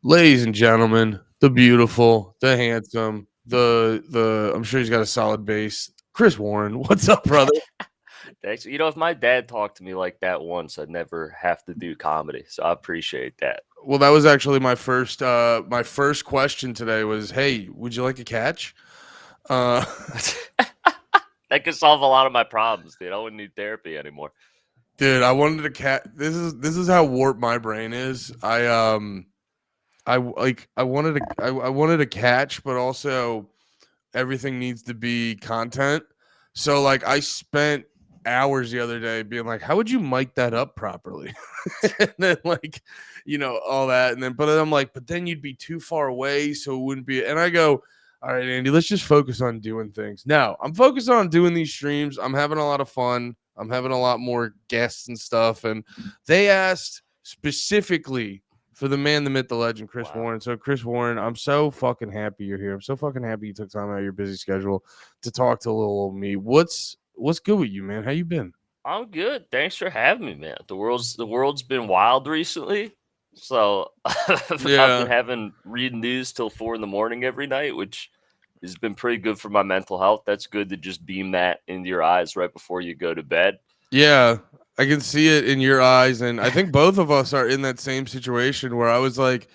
Ladies and gentlemen, the beautiful, the handsome, the I'm sure he's got a solid base. Chris Warren, what's up, brother? Thanks. If my dad talked to me like that once, I'd never have to do comedy. So I appreciate that. Well, that was actually my first question today was, "Hey, would you like a catch?" Uh That could solve a lot of my problems, dude. I wouldn't need therapy anymore. dude, I wanted a cat. This is how warped my brain is. I wanted a catch, but also everything needs to be content. So like I spent hours the other day being like, how would you mic that up properly? And then like, all that. And then but then I'm like, but then you'd be too far away, so it wouldn't be and I go, all right, Andy, let's just focus on doing things. Now I'm focused on doing these streams. I'm having a lot of fun. I'm having a lot more guests and stuff. And they asked specifically for the man, the myth, the legend, Chris Wow. Warren. So, Chris Warren, I'm so fucking happy you're here. I'm so fucking happy you took time out of your busy schedule to talk to little old me. What's good with you, man? How you been? I'm good. Thanks for having me, man. The world's been wild recently. So I've been Yeah, having reading news till 4 in the morning every night, which has been pretty good for my mental health. That's good to just beam that into your eyes right before you go to bed. yeah. I can see it in your eyes, and I think both of us are in that same situation where I was like,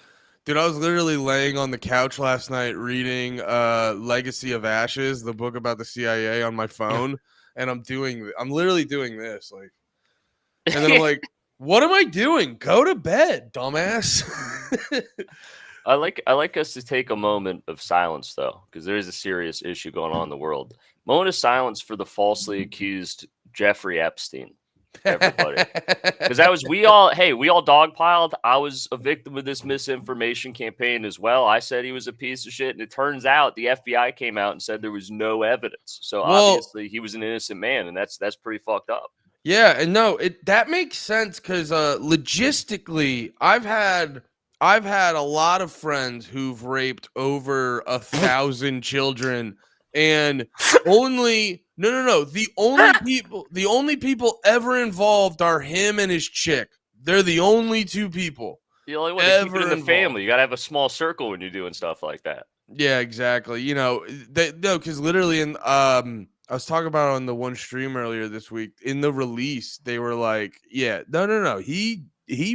dude, I was literally laying on the couch last night reading Legacy of Ashes, the book about the CIA on my phone, and I'm literally doing this, like. And then I'm like, what am I doing? Go to bed, dumbass. I like us to take a moment of silence though, because there is a serious issue going on in the world. Moment of silence for the falsely accused Jeffrey Epstein, everybody. Because that was we all dogpiled. I was a victim of this misinformation campaign as well. I said he was a piece of shit, and it turns out the FBI came out and said there was no evidence. So Well, obviously he was an innocent man, and that's pretty fucked up. yeah, and no, it that makes sense because logistically, I've had a lot of friends who've raped over 1,000 children, and only no, the only people ever involved are him and his chick. They're the only two people The only way to keep it in ever the involved. family, you gotta have a small circle when you're doing stuff like that. Yeah, exactly. No, because literally I was talking about it on the one stream earlier this week. In the release, they were like, "Yeah, no. He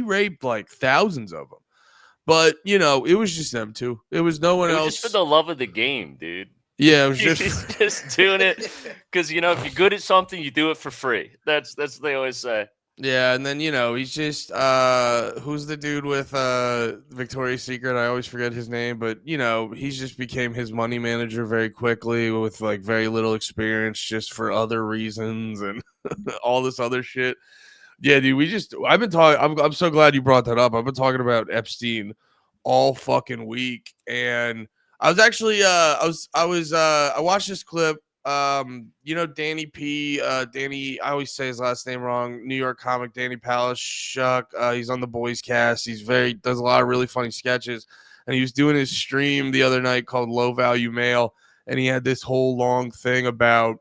raped like thousands of them, but it was just them two. It was no one It was just for else. the love of the game, dude. Yeah, it was just." He's just doing it because if you're good at something, you do it for free. That's what they always say. Yeah, and then he's just who's the dude with Victoria's Secret? I always forget his name, but he's just became his money manager very quickly with like very little experience just for other reasons and all this other shit. Yeah, dude, I've been talking I'm so glad you brought that up. I've been talking about Epstein all fucking week, and I was actually I watched this clip. Danny P, Danny, I always say his last name wrong. New York comic Danny Palashuk. He's on the Boys Cast. Does a lot of really funny sketches, and he was doing his stream the other night called Low Value Mail, and he had this whole long thing about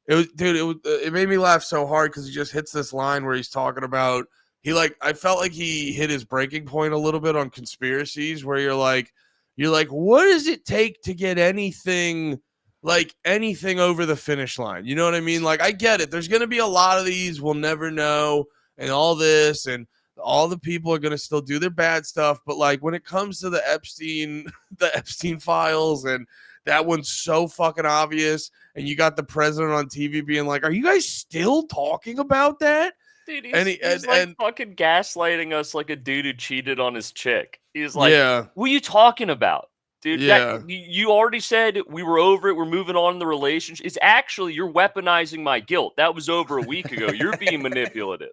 it was, dude. It made me laugh so hard because he just hits this line where he's talking about I felt like he hit his breaking point a little bit on conspiracies where you're like, what does it take to get anything over the finish line? You know what I mean? Like, I get it. There's gonna be a lot of these we'll never know, and all this, and all the people are gonna still do their bad stuff. But like when it comes to the Epstein, the Epstein files, and that one's so fucking obvious, and you got the president on TV being like, "Are you guys still talking about that?" Dude, And he's he he's like and fucking gaslighting us like a dude who cheated on his chick. He's like, yeah, "What are you talking about?" Dude, that yeah, you already said we were over it. We're moving on in the relationship. It's actually you're weaponizing my guilt. That was over a week ago. You're being manipulative.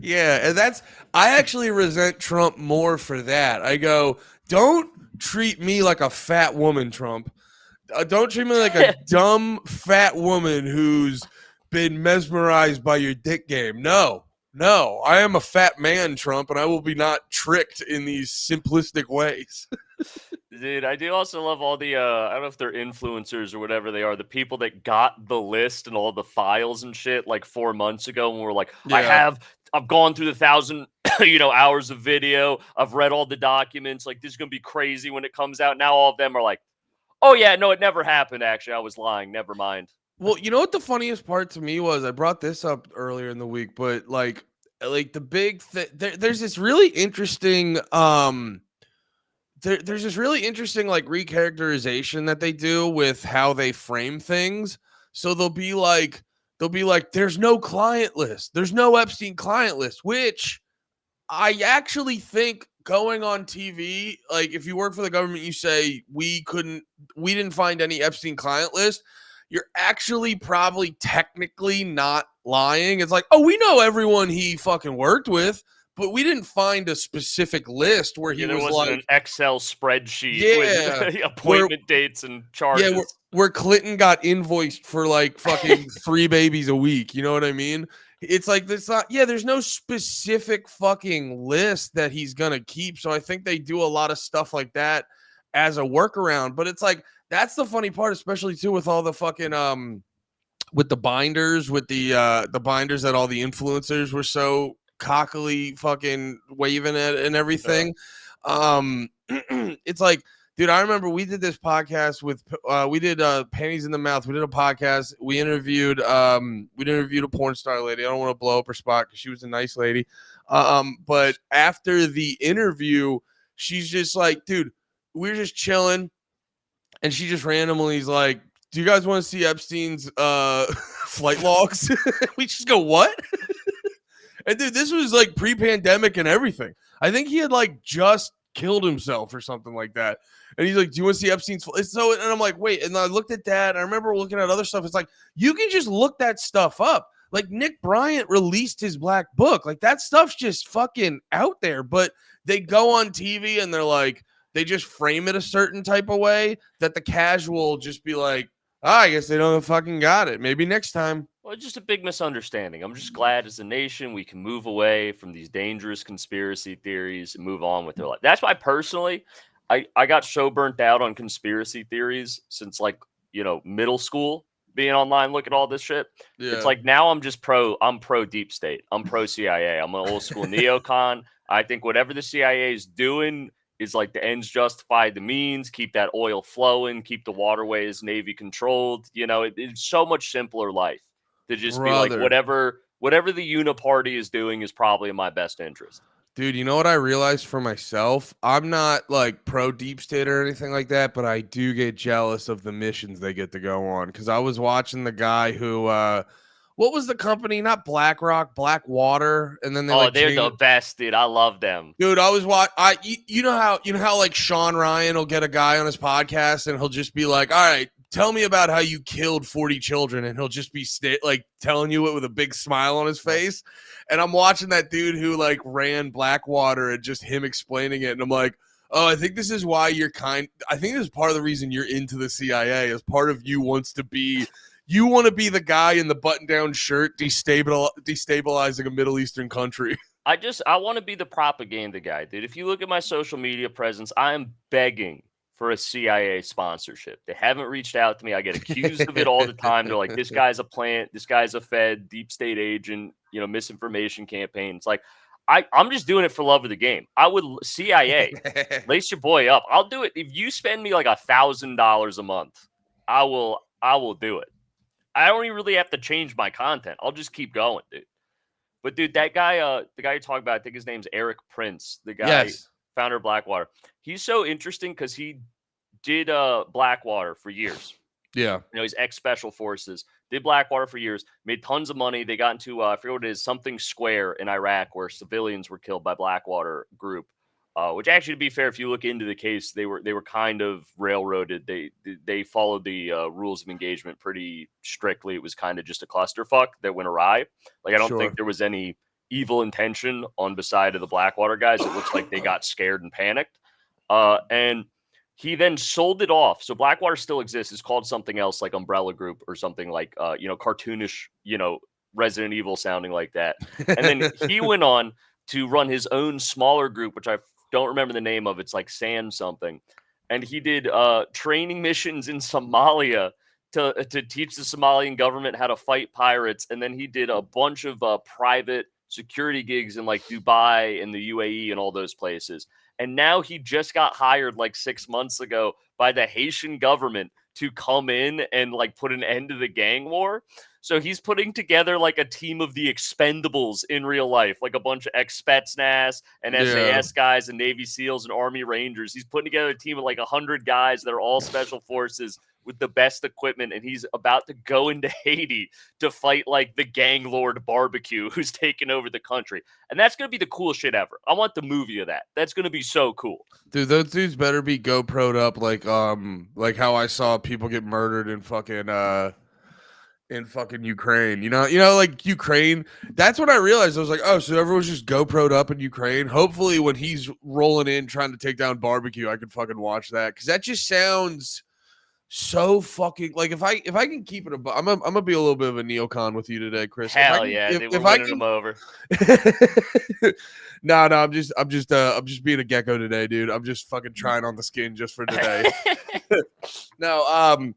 yeah, and I actually resent Trump more for that. I go, don't treat me like a fat woman, Trump. Don't treat me like a dumb fat woman who's been mesmerized by your dick game. No, no, I am a fat man, Trump, and I will be not tricked in these simplistic ways. Dude, I do also love all the I don't know if they're influencers or whatever they are, the people that got the list and all the files and shit like 4 months ago and were like, I Yeah, have I've gone through the 1,000 hours of video. I've read all the documents. Like, this is gonna be crazy when it comes out. Now all of them are like, oh yeah, no, it never happened. Actually, I was lying. Never mind. Well, you know what the funniest part to me was? I brought this up earlier in the week, but like the big there's this really interesting there's this really interesting like recharacterization that they do with how they frame things. So they'll be like there's no client list. There's no Epstein client list, which I actually think going on TV, like if you work for the government, you say we didn't find any Epstein client list. You're actually probably technically not lying. It's like, oh, we know everyone he fucking worked with, but we didn't find a specific list where he There was wasn't like, an Excel spreadsheet yeah, with appointment dates and charges. yeah, where Clinton got invoiced for like fucking 3 babies a week. You know what I mean? It's like there's not, yeah, there's no specific fucking list that he's gonna keep. So I think they do a lot of stuff like that as a workaround. But it's like that's the funny part, especially too with all the fucking with the binders, with the binders that all the influencers were so cockily fucking waving at and everything. It's like, dude, I remember we did this podcast with we did Panties in the Mouth. We did a podcast. We interviewed a porn star lady. I don't want to blow up her spot because she was a nice lady. But after the interview, she's just like, dude, we're just chilling, and she just randomly is like, do you guys want to see Epstein's flight logs? We just go, what? And dude, this was like pre-pandemic and everything. I think he had like just killed himself or something like that. And he's like, do you want to see Epstein's? So, and I'm like, wait. And I looked at that. And I remember looking at other stuff. It's like, you can just look that stuff up. Like Nick Bryant released his black book. Like that stuff's just fucking out there. But they go on TV and they're like, they just frame it a certain type of way that the casual just be like, I guess they don't fucking got it. Maybe next time. Well, it's just a big misunderstanding. I'm just glad as a nation we can move away from these dangerous conspiracy theories and move on with their life. That's why personally, I got so burnt out on conspiracy theories since like, middle school, being online, look at all this shit. Yeah. It's like now I'm pro deep state. I'm pro CIA. I'm an old school neocon. I think whatever the CIA is doing is like the ends justify the means, keep that oil flowing, keep the waterways Navy controlled. It's so much simpler life to just be like whatever the uniparty is doing is probably in my best interest. Dude, you know what I realized for myself? I'm not like pro deep state or anything like that, but I do get jealous of the missions they get to go on. Because I was watching the guy who, what was the company? Not BlackRock, Blackwater, and then they're the best, dude. I love them, dude. I was you know how like Sean Ryan will get a guy on his podcast and he'll just be like, all right, tell me about how you killed 40 children, and he'll just be like telling you it with a big smile on his face. And I'm watching that dude who like ran Blackwater and just him explaining it, and I'm like, oh, I think this is why I think this is part of the reason you're into the CIA. Is part of you want to be the guy in the button-down shirt destabilizing a Middle Eastern country. I want to be the propaganda guy, dude. If you look at my social media presence, I am begging for a CIA sponsorship. They haven't reached out to me. I get accused of it all the time. They're like, this guy's a plant, this guy's a Fed, deep state agent, misinformation campaign. It's like, I'm just doing it for love of the game. I would CIA, lace your boy up. I'll do it. If you spend me like $1,000 a month, I will do it. I don't even really have to change my content. I'll just keep going, dude. But dude, that guy, the guy you're talking about, I think his name's Eric Prince, the guy, founder of Blackwater. He's so interesting because he did Blackwater for years. Yeah. He's ex-special forces, did Blackwater for years, made tons of money. They got into, I forget what it is, something square in Iraq where civilians were killed by Blackwater group. Which actually, to be fair, if you look into the case, they were kind of railroaded. They followed the rules of engagement pretty strictly. It was kind of just a clusterfuck that went awry. Like I don't think there was any evil intention on the side of the Blackwater guys. It looks like they got scared and panicked. And he then sold it off. So Blackwater still exists. It's called something else like Umbrella Group or something like cartoonish, Resident Evil sounding like that. And then he went on to run his own smaller group, which I don't remember the name of. It's like Sand something. And he did training missions in Somalia to teach the Somalian government how to fight pirates. And then he did a bunch of private security gigs in like Dubai and the UAE and all those places. And now he just got hired like 6 months ago by the Haitian government to come in and like put an end to the gang war. So he's putting together like a team of the Expendables in real life, like a bunch of ex-Spetsnaz and Yeah. SAS guys and Navy SEALs and Army Rangers. He's putting together a team of like 100 guys that are all special forces with the best equipment, and he's about to go into Haiti to fight like the gang lord Barbecue who's taken over the country. And that's going to be the coolest shit ever. I want the movie of that. That's going to be so cool. Dude, those dudes better be GoPro'd up like how I saw people get murdered in fucking Ukraine. Like Ukraine. That's when I realized I was like, oh, so everyone's just GoPro'd up in Ukraine. Hopefully, when he's rolling in trying to take down Barbecue, I can fucking watch that because that just sounds so fucking like if I can keep it I'm gonna be a little bit of a neocon with you today, Chris. Hell yeah, dude, we're if I winning can them over. no, I'm just being a gecko today, dude. I'm just fucking trying on the skin just for today. No,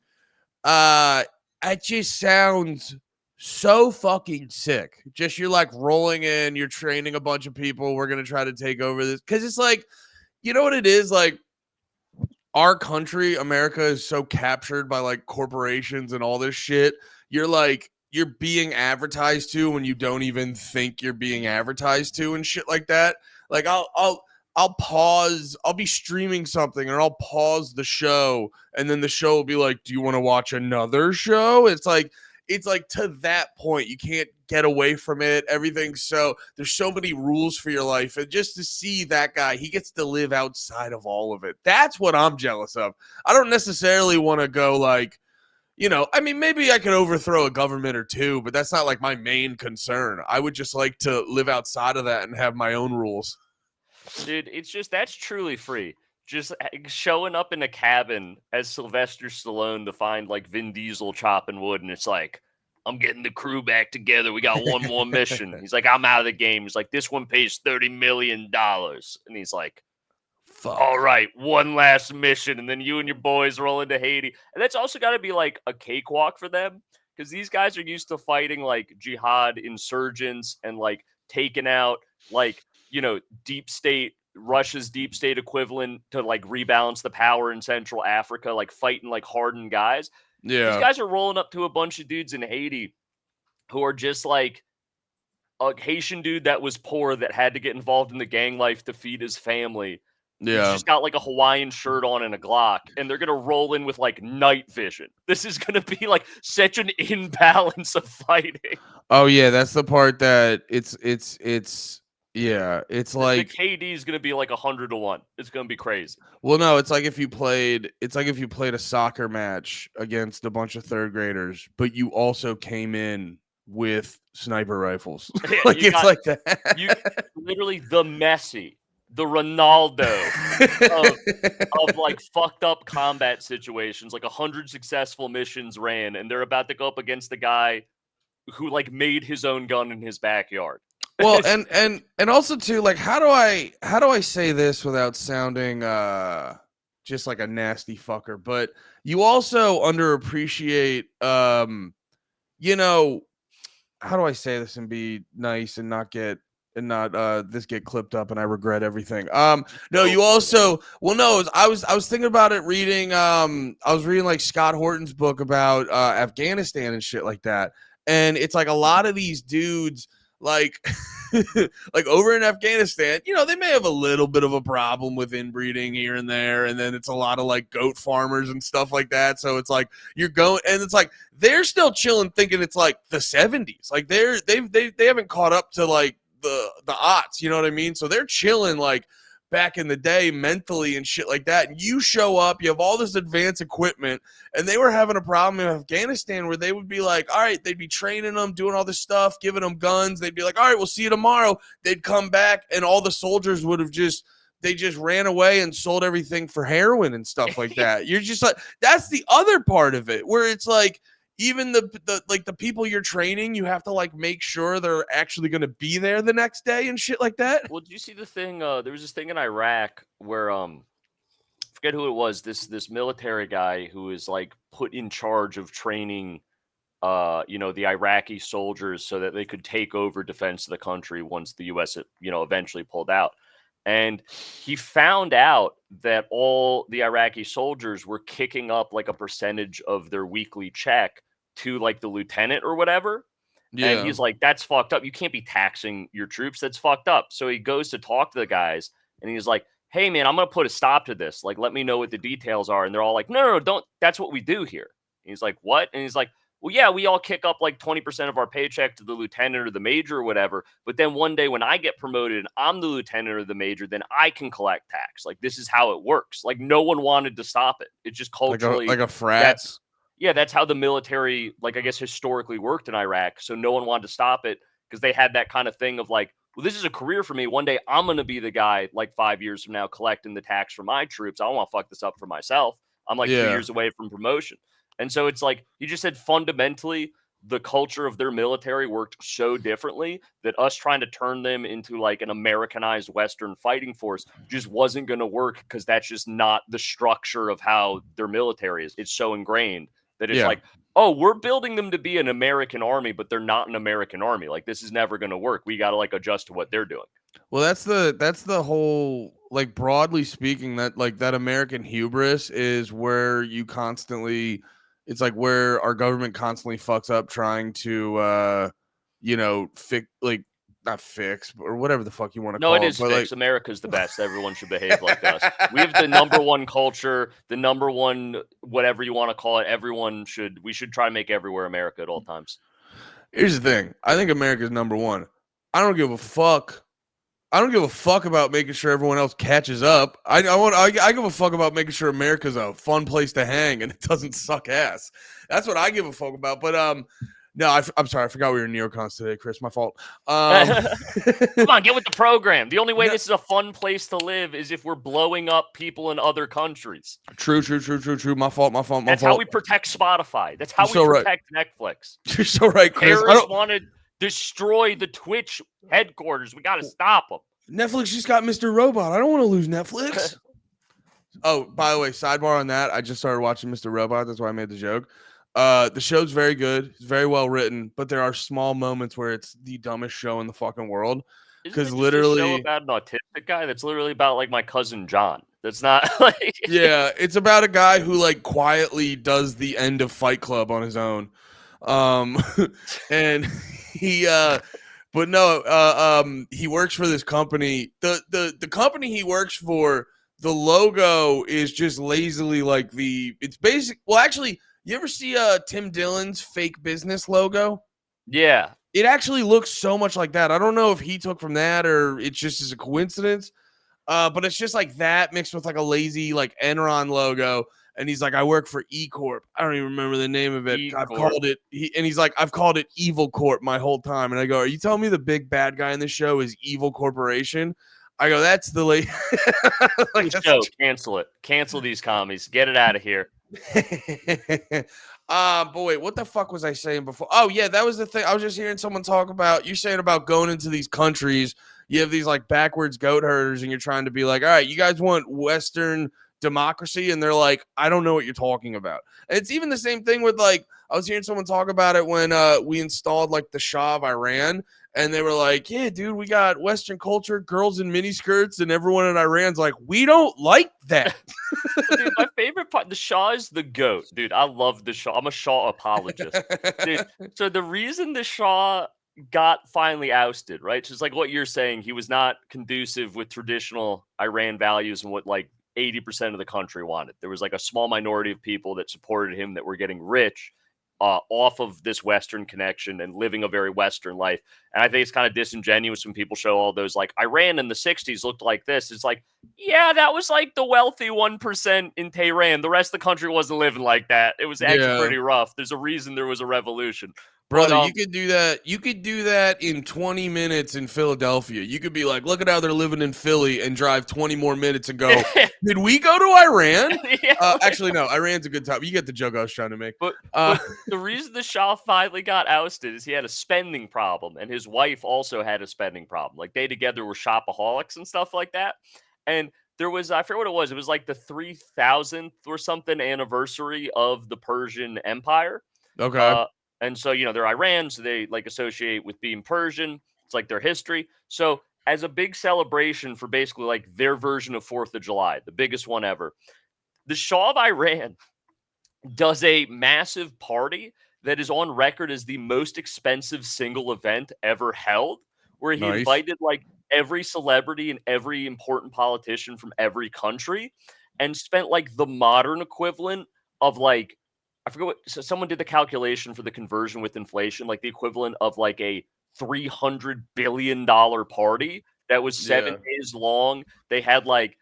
it just sounds so fucking sick. Just you're like rolling in, you're training a bunch of people. We're gonna try to take over this because it's like, you know what it is like. Our country, America, is so captured by like corporations and all this shit. You're being advertised to when you don't even think you're being advertised to and shit like that. Like I'll pause, I'll be streaming something and I'll pause the show and then the show will be like, "Do you want to watch another show?" It's like to that point you can't get away from it. Everything's so there's so many rules for your life, and just to see that guy, he gets to live outside of all of it. That's what I'm jealous of. I don't necessarily want to go like, I mean, maybe I could overthrow a government or two, but that's not like my main concern. I would just like to live outside of that and have my own rules. Dude, it's just that's truly free. Just showing up in a cabin as Sylvester Stallone to find like Vin Diesel chopping wood, and it's like, I'm getting the crew back together. We got one more mission. He's like, I'm out of the game. He's like, this one pays $30 million. And he's like, Fuck. all right, one last mission. And then you and your boys roll into Haiti. And that's also got to be like a cakewalk for them because these guys are used to fighting like jihad insurgents and like taking out like, deep state, Russia's deep state equivalent to like rebalance the power in Central Africa, like fighting like hardened guys. These Yeah. guys are rolling up to a bunch of dudes in Haiti who are just like a Haitian dude that was poor that had to get involved in the gang life to feed his family. He's Yeah. just got like a Hawaiian shirt on and a Glock, and they're gonna roll in with like night vision. This is gonna be like such an imbalance of fighting. Oh yeah, that's the part that it's yeah, it's The like KD is gonna be like 100-1. It's gonna be crazy. well, no, it's like if you played a soccer match against a bunch of third graders, but you also came in with sniper rifles. Yeah, Like it's like that. you literally the Messi, the Ronaldo of like fucked up combat situations, like 100 successful missions ran, and they're about to go up against the guy who like made his own gun in his backyard. Well, and also too, like how do I say this without sounding just like a nasty fucker, but you also underappreciate you know, how do I say this and be nice and not this get clipped up and I regret everything. No, you also well no, I was thinking about it reading I was reading like Scott Horton's book about Afghanistan and shit like that. And it's like a lot of these dudes like like over in Afghanistan, they may have a little bit of a problem with inbreeding here and there, and then it's a lot of like goat farmers and stuff like that. So it's like you're going, and it's like they're still chilling, thinking it's like the 70s. Like they haven't caught up to like the aughts, you know what I mean? So they're chilling like back in the day mentally and shit like that. And you show up, you have all this advanced equipment, and they were having a problem in Afghanistan where they would be like, all right, they'd be training them, doing all this stuff, giving them guns. They'd be like, all right, we'll see you tomorrow. They'd come back, and all the soldiers would have they just ran away and sold everything for heroin and stuff like that. You're just like, that's the other part of it where it's like, even the people you're training, you have to like make sure they're actually going to be there the next day and shit like that. Well, did you see the thing? There was this thing in Iraq where forget who it was. This military guy who is like put in charge of training the Iraqi soldiers so that they could take over defense of the country once the U.S. Eventually pulled out. And he found out that all the Iraqi soldiers were kicking up like a percentage of their weekly check to like the lieutenant or whatever. And Yeah. he's like, that's fucked up. You can't be taxing your troops. That's fucked up. So he goes to talk to the guys and he's like, hey, man, I'm going to put a stop to this. Like, let me know what the details are. And they're all like, no, don't. That's what we do here. And he's like, what? And he's like, well, yeah, we all kick up like 20% of our paycheck to the lieutenant or the major or whatever. But then one day when I get promoted and I'm the lieutenant or the major, then I can collect tax. Like, this is how it works. Like, no one wanted to stop it. It's just culturally, Like a frat. that's how the military, like, I guess, historically worked in Iraq. So no one wanted to stop it because they had that kind of thing of like, well, this is a career for me. One day I'm going to be the guy like 5 years from now collecting the tax for my troops. I don't want to fuck this up for myself. I'm like 2 years away from promotion. And so it's like, you just said fundamentally, the culture of their military worked so differently that us trying to turn them into like an Americanized Western fighting force just wasn't going to work because that's just not the structure of how their military is. It's so ingrained that it's like, oh, we're building them to be an American army, but they're not an American army. Like, this is never going to work. We got to like adjust to what they're doing. Well, that's the whole, like, broadly speaking, that like that American hubris is where you constantly, it's like where our government constantly fucks up trying to fix, like, not fix or whatever the fuck you want to No, it call it, is but like fixed. America's the best. Everyone should behave like us. We have the number one culture, the number one whatever you want to call it. We should try to make everywhere America at all times. Here's the thing. I think America's number one. I don't give a fuck. I don't give a fuck about making sure everyone else catches up. I give a fuck about making sure America's a fun place to hang and it doesn't suck ass. That's what I give a fuck about. But no, I'm sorry. I forgot we were in neocons today, Chris. My fault. Come on, get with the program. The only way this is a fun place to live is if we're blowing up people in other countries. True. My fault. That's how we protect Spotify. That's how we protect Netflix. You're so right, Chris. Terrorists want to destroy the Twitch headquarters. We got to stop them. Netflix just got Mr. Robot. I don't want to lose Netflix. Oh, by the way, sidebar on that. I just started watching Mr. Robot. That's why I made the joke. The show's very good. It's very well written, but there are small moments where it's the dumbest show in the fucking world. Because literally, a show about an autistic guy that's literally about like my cousin John. That's not like yeah, it's about a guy who like quietly does the end of Fight Club on his own. And he but no, he works for this company. The company he works for, the logo is just lazily like it's basic. Well, actually, you ever see Tim Dillon's fake business logo? Yeah. It actually looks so much like that. I don't know if he took from that or it just is a coincidence. But it's just like that mixed with like a lazy like Enron logo. And he's like, I work for E Corp. I don't even remember the name of it. E-Corp. I've called it. He's like, I've called it Evil Corp my whole time. And I go, are you telling me the big bad guy in this show is Evil Corporation? I go, that's the like cancel it. Cancel these commies. Get it out of here. But wait, what the fuck was I saying before? Oh yeah, that was the thing. I was just hearing someone talk about, you saying about going into these countries. You have these like backwards goat herders and you're trying to be like, all right, you guys want Western democracy? And they're like, I don't know what you're talking about. And it's even the same thing with like, I was hearing someone talk about it when we installed like the Shah of Iran. And they were like, yeah, dude, we got Western culture, girls in miniskirts, and everyone in Iran's like, we don't like that. Dude, my favorite part, the Shah is the GOAT. Dude, I love the Shah. I'm a Shah apologist. Dude, so the reason the Shah got finally ousted, right? Just like what you're saying, he was not conducive with traditional Iran values and what like 80% of the country wanted. There was like a small minority of people that supported him that were getting rich off of this Western connection and living a very Western life. And I think it's kind of disingenuous when people show all those like Iran in the 60s looked like this. It's like, yeah, that was like the wealthy 1% in Tehran. The rest of the country wasn't living like that. It was actually pretty rough. There's a reason there was a revolution. Brother, you could do that. You could do that in 20 minutes in Philadelphia. You could be like, look at how they're living in Philly and drive 20 more minutes and go, did we go to Iran? Actually, no, Iran's a good time. You get the joke I was trying to make. But the reason the Shah finally got ousted is he had a spending problem and his wife also had a spending problem. Like they together were shopaholics and stuff like that. And there was, I forget what it was. It was like the 3000th or something anniversary of the Persian Empire. Okay. And so, they're Iran, so they like associate with being Persian. It's like their history. So, as a big celebration for basically like their version of 4th of July, the biggest one ever, the Shah of Iran does a massive party that is on record as the most expensive single event ever held, where he Nice. invited like every celebrity and every important politician from every country and spent like the modern equivalent of like, I forget what, so someone did the calculation for the conversion with inflation, like the equivalent of like a $300 billion party that was 7 days long. They had like,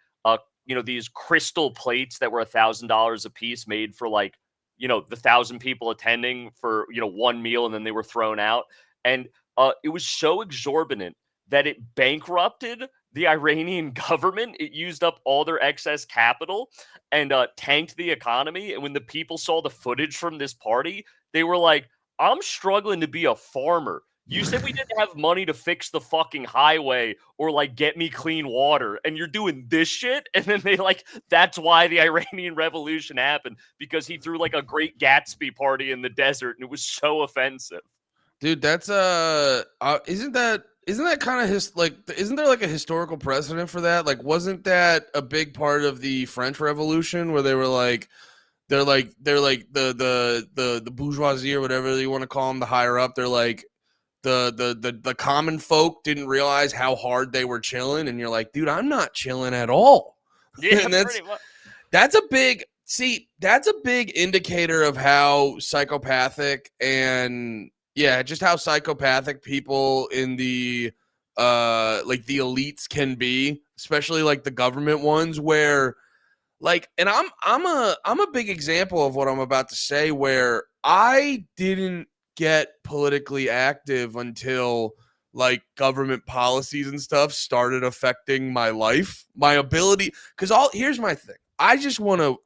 these crystal plates that were $1,000 a piece made for like, the 1,000 people attending for, one meal, and then they were thrown out. And it was so exorbitant that it bankrupted the Iranian government. It used up all their excess capital and tanked the economy. And when the people saw the footage from this party, they were like, I'm struggling to be a farmer. You said we didn't have money to fix the fucking highway or like get me clean water, and you're doing this shit. And then they like, that's why the Iranian Revolution happened, because he threw like a Great Gatsby party in the desert, and it was so offensive. Dude, that's isn't that kind of isn't there like a historical precedent for that? Like, wasn't that a big part of the French Revolution where they were like they're like the bourgeoisie or whatever you want to call them, the higher up, they're like the common folk didn't realize how hard they were chilling, and you're like, dude, I'm not chilling at all. Yeah, And pretty much. that's a big indicator of how psychopathic and just how psychopathic people in the like the elites can be, especially like the government ones, where like, and I'm a big example of what I'm about to say, where I didn't get politically active until like government policies and stuff started affecting my life, my ability. Because here's my thing. I just want to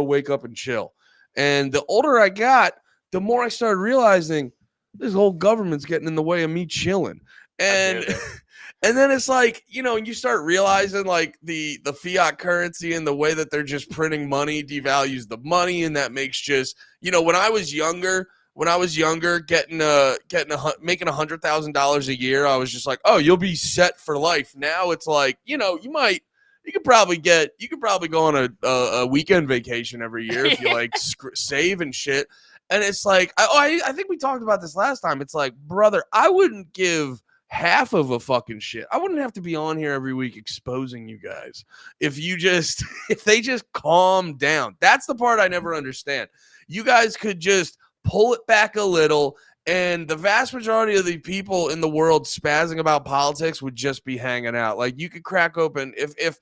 wake up and chill. And the older I got, the more I started realizing this whole government's getting in the way of me chilling. And and then it's like, you start realizing like the fiat currency and the way that they're just printing money devalues the money, and that makes just, when I was younger, making $100,000 a year, I was just like, oh, you'll be set for life. Now it's like, you could probably go on a weekend vacation every year if you like save and shit. And it's like, I think we talked about this last time. It's like, brother, I wouldn't give half of a fucking shit. I wouldn't have to be on here every week exposing you guys if they just calm down. That's the part I never understand. You guys could just pull it back a little, and the vast majority of the people in the world spazzing about politics would just be hanging out. Like, you could crack open if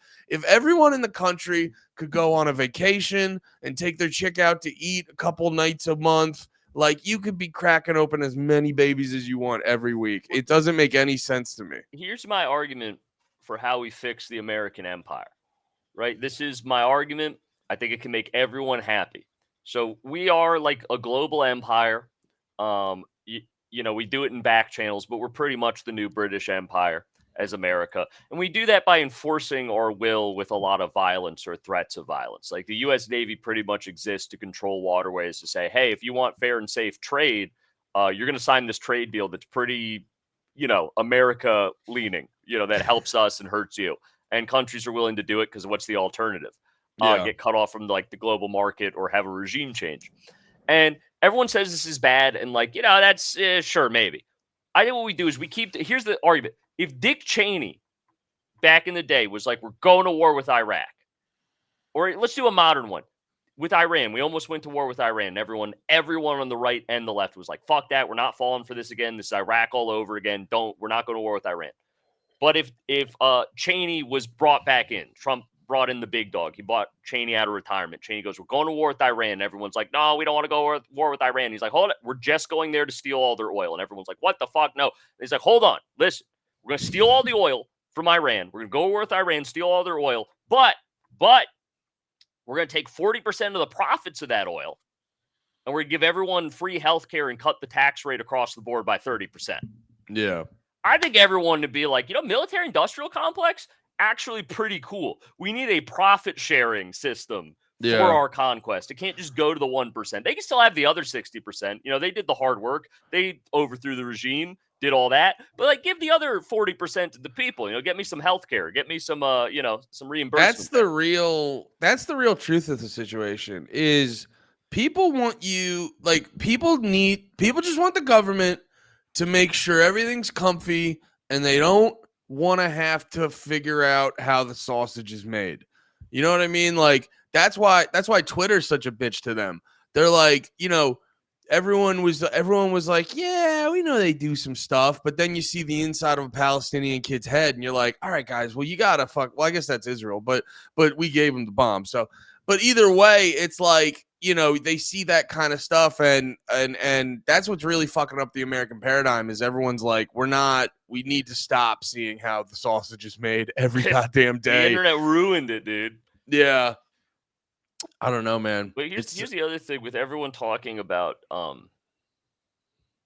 everyone in the country could go on a vacation and take their chick out to eat a couple nights a month, like, you could be cracking open as many babies as you want every week. It doesn't make any sense to me. Here's my argument for how we fix the American empire, right? This is my argument. I think it can make everyone happy. So we are like a global empire. We do it in back channels, but we're pretty much the new British Empire as America. And we do that by enforcing our will with a lot of violence or threats of violence. Like, the U.S. Navy pretty much exists to control waterways, to say, hey, if you want fair and safe trade, you're going to sign this trade deal that's pretty, America leaning, that helps us and hurts you. And countries are willing to do it because what's the alternative? Get cut off from like the global market or have a regime change. And everyone says this is bad, and like, that's sure, maybe. I think what we do is here's the argument. If Dick Cheney back in the day was like, we're going to war with Iraq, or let's do a modern one with Iran. We almost went to war with Iran. Everyone on the right and the left was like, fuck that. We're not falling for this again. This is Iraq all over again. We're not going to war with Iran. But if Cheney was brought back in, Trump brought in the big dog. He bought Cheney out of retirement. Cheney goes, we're going to war with Iran. Everyone's like, no, we don't want to go to war with Iran. He's like, hold it. We're just going there to steal all their oil. And everyone's like, what the fuck? No. And he's like, hold on. Listen, we're going to steal all the oil from Iran. We're going to go to war with Iran, steal all their oil. But we're going to take 40% of the profits of that oil, and we're going to give everyone free health care and cut the tax rate across the board by 30%. Yeah. I think everyone to be like, military industrial complex, actually pretty cool. We need a profit sharing system for our conquest. It can't just go to the 1%. They can still have the other 60%. You know, they did the hard work. They overthrew the regime, did all that. But like give the other 40% to the people. You know, get me some health care. Get me some you know, some reimbursement. That's the real truth of the situation is people want you like people just want the government to make sure everything's comfy and they don't want to have to figure out how the sausage is made. You know what I mean? Like that's why Twitter's such a bitch to them. They're like, you know, everyone was like, yeah, we know they do some stuff, but then you see the inside of a Palestinian kid's head and you're like, all right, guys, well, you gotta well, I guess that's Israel, but we gave them the bomb. So, but either way, it's like, you know, they see that kind of stuff and that's what's really fucking up the American paradigm is everyone's like, we need to stop seeing how the sausage is made every goddamn day. The internet ruined it, dude. Yeah. I don't know, man. But here's the other thing with everyone talking about,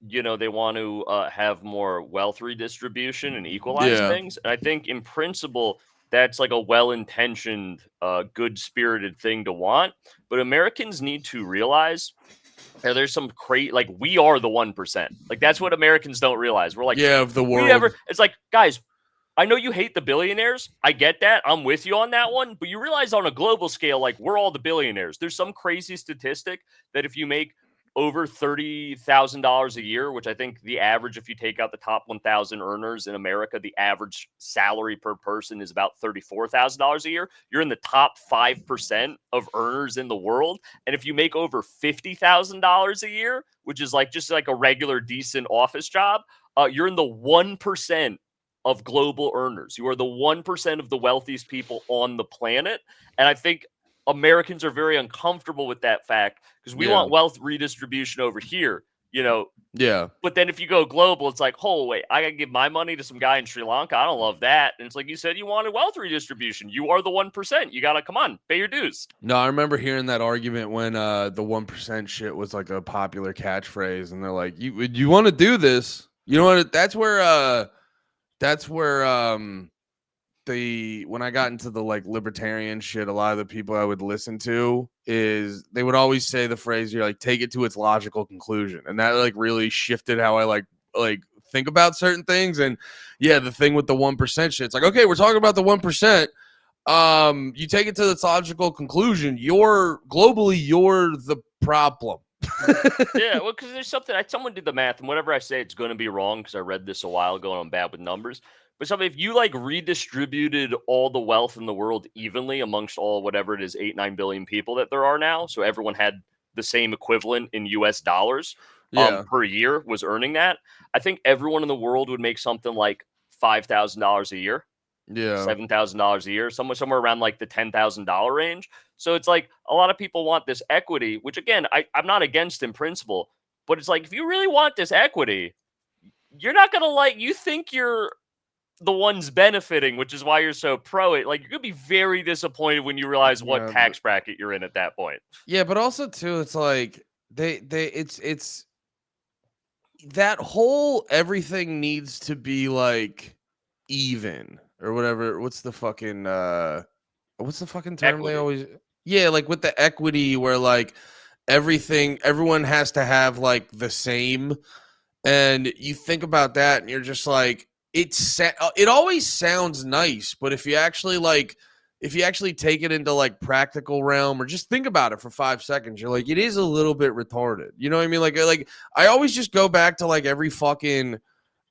you know, they want to have more wealth redistribution and equalize things. And I think in principle, that's like a well-intentioned, good-spirited thing to want. But Americans need to realize that there's some like we are the 1%. Like that's what Americans don't realize. We're like, of the world. It's like, guys, I know you hate the billionaires. I get that. I'm with you on that one. But you realize on a global scale, like we're all the billionaires. There's some crazy statistic that if you make over $30,000 a year, which I think the average, if you take out the top 1,000 earners in America, the average salary per person is about $34,000 a year. You're in the top 5% of earners in the world. And if you make over $50,000 a year, which is like just like a regular decent office job, you're in the 1% of global earners. You are the 1% of the wealthiest people on the planet. And I think Americans are very uncomfortable with that fact because we want wealth redistribution over here, you know? Yeah. But then if you go global, it's like, oh, wait, I got to give my money to some guy in Sri Lanka. I don't love that. And it's like you said, you wanted wealth redistribution. You are the 1%. You got to come on, pay your dues. No, I remember hearing that argument when the 1% shit was like a popular catchphrase. And they're like, you want to do this? You know what? That's where when I got into the like libertarian shit, a lot of the people I would listen to is they would always say the phrase, you're like, take it to its logical conclusion. And that like really shifted how I like think about certain things. And yeah, the thing with the 1% shit, it's like, okay, we're talking about the 1%. You take it to its logical conclusion. You're the problem. Yeah, well, because there's something, someone did the math, and whatever I say, it's going to be wrong because I read this a while ago and I'm bad with numbers. But if you like redistributed all the wealth in the world evenly amongst all whatever it is, 8-9 billion people that there are now, so everyone had the same equivalent in US dollars per year was earning that, I think everyone in the world would make something like $5,000 a year. Yeah. $7,000 a year, somewhere around like the $10,000 range. So it's like a lot of people want this equity, which again, I'm not against in principle, but it's like if you really want this equity, you're not gonna you think you're the ones benefiting, which is why you're so pro it. Like you're gonna be very disappointed when you realize what tax bracket you're in at that point. Yeah, but also too, it's like it's that whole everything needs to be like even or whatever. What's the fucking term equity. They always like with the equity where like everyone has to have like the same, and you think about that and you're just like it always sounds nice, but if you actually take it into like practical realm or just think about it for 5 seconds, you're like, it is a little bit retarded. You know what I mean? Like I always just go back to like every fucking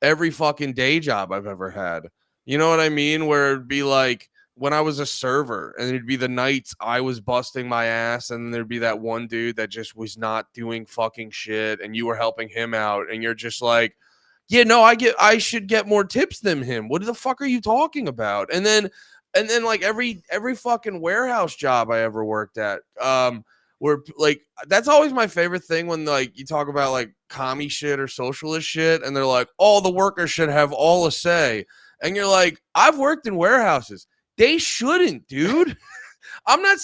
day job I've ever had. You know what I mean? Where it'd be like when I was a server and it'd be the nights I was busting my ass and there'd be that one dude that just was not doing fucking shit and you were helping him out and you're just like, yeah, no, I should get more tips than him. What the fuck are you talking about? And then like every fucking warehouse job I ever worked at, where like that's always my favorite thing when like you talk about like commie shit or socialist shit, and they're like, all the workers should have all a say, and you're like, I've worked in warehouses. They shouldn't, dude. I'm not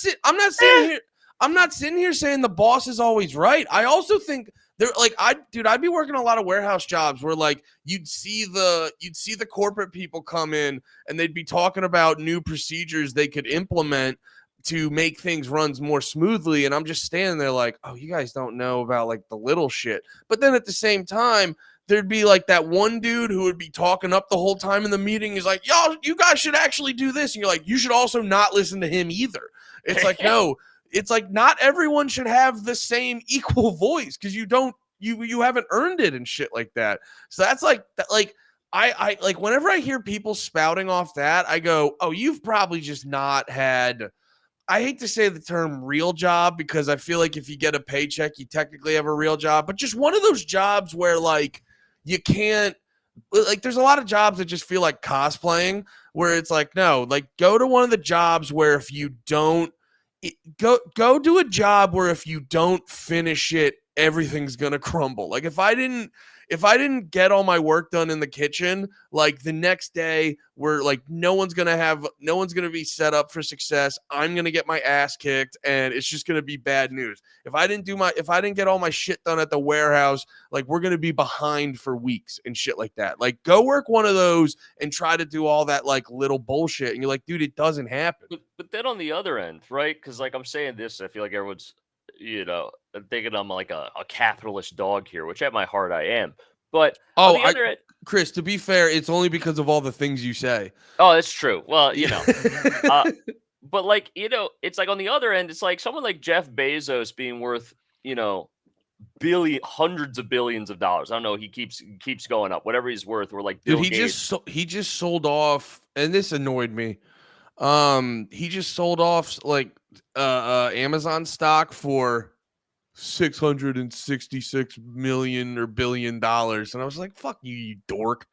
sitting here saying the boss is always right. I also think they're like, I'd be working a lot of warehouse jobs where like you'd see the corporate people come in and they'd be talking about new procedures they could implement to make things runs more smoothly. And I'm just standing there like, oh, you guys don't know about like the little shit. But then at the same time, there'd be like that one dude who would be talking up the whole time in the meeting. He's like, y'all, you guys should actually do this. And you're like, you should also not listen to him either. It's like, no, it's like not everyone should have the same equal voice because you haven't earned it and shit like that. So that's like that, like I like whenever I hear people spouting off that, I go, oh, you've probably just not had. I hate to say the term real job because I feel like if you get a paycheck, you technically have a real job, but just one of those jobs where like you can't like there's a lot of jobs that just feel like cosplaying where it's like no, like go to one of the jobs where if you don't go do a job where if you don't finish it, everything's going to crumble. Like if I didn't get all my work done in the kitchen, like the next day we're like no one's going to be set up for success. I'm going to get my ass kicked and it's just going to be bad news. If I didn't get all my shit done at the warehouse, like we're going to be behind for weeks and shit like that. Like go work one of those and try to do all that like little bullshit and you're like, dude, it doesn't happen. But then on the other end, right? Because like I'm saying this, I feel like everyone's, thinking I'm like a capitalist dog here, which at my heart I am. But on the other end, Chris, to be fair, it's only because of all the things you say. oh, that's true. Well, but like, it's like on the other end, it's like someone like Jeff Bezos being worth, hundreds of billions of dollars. I don't know. He keeps going up. Whatever he's worth, or like Bill Dude, Gates. he just sold off, and this annoyed me. He just sold off like Amazon stock for $666 million or $1 billion, and I was like, "Fuck you, you dork!"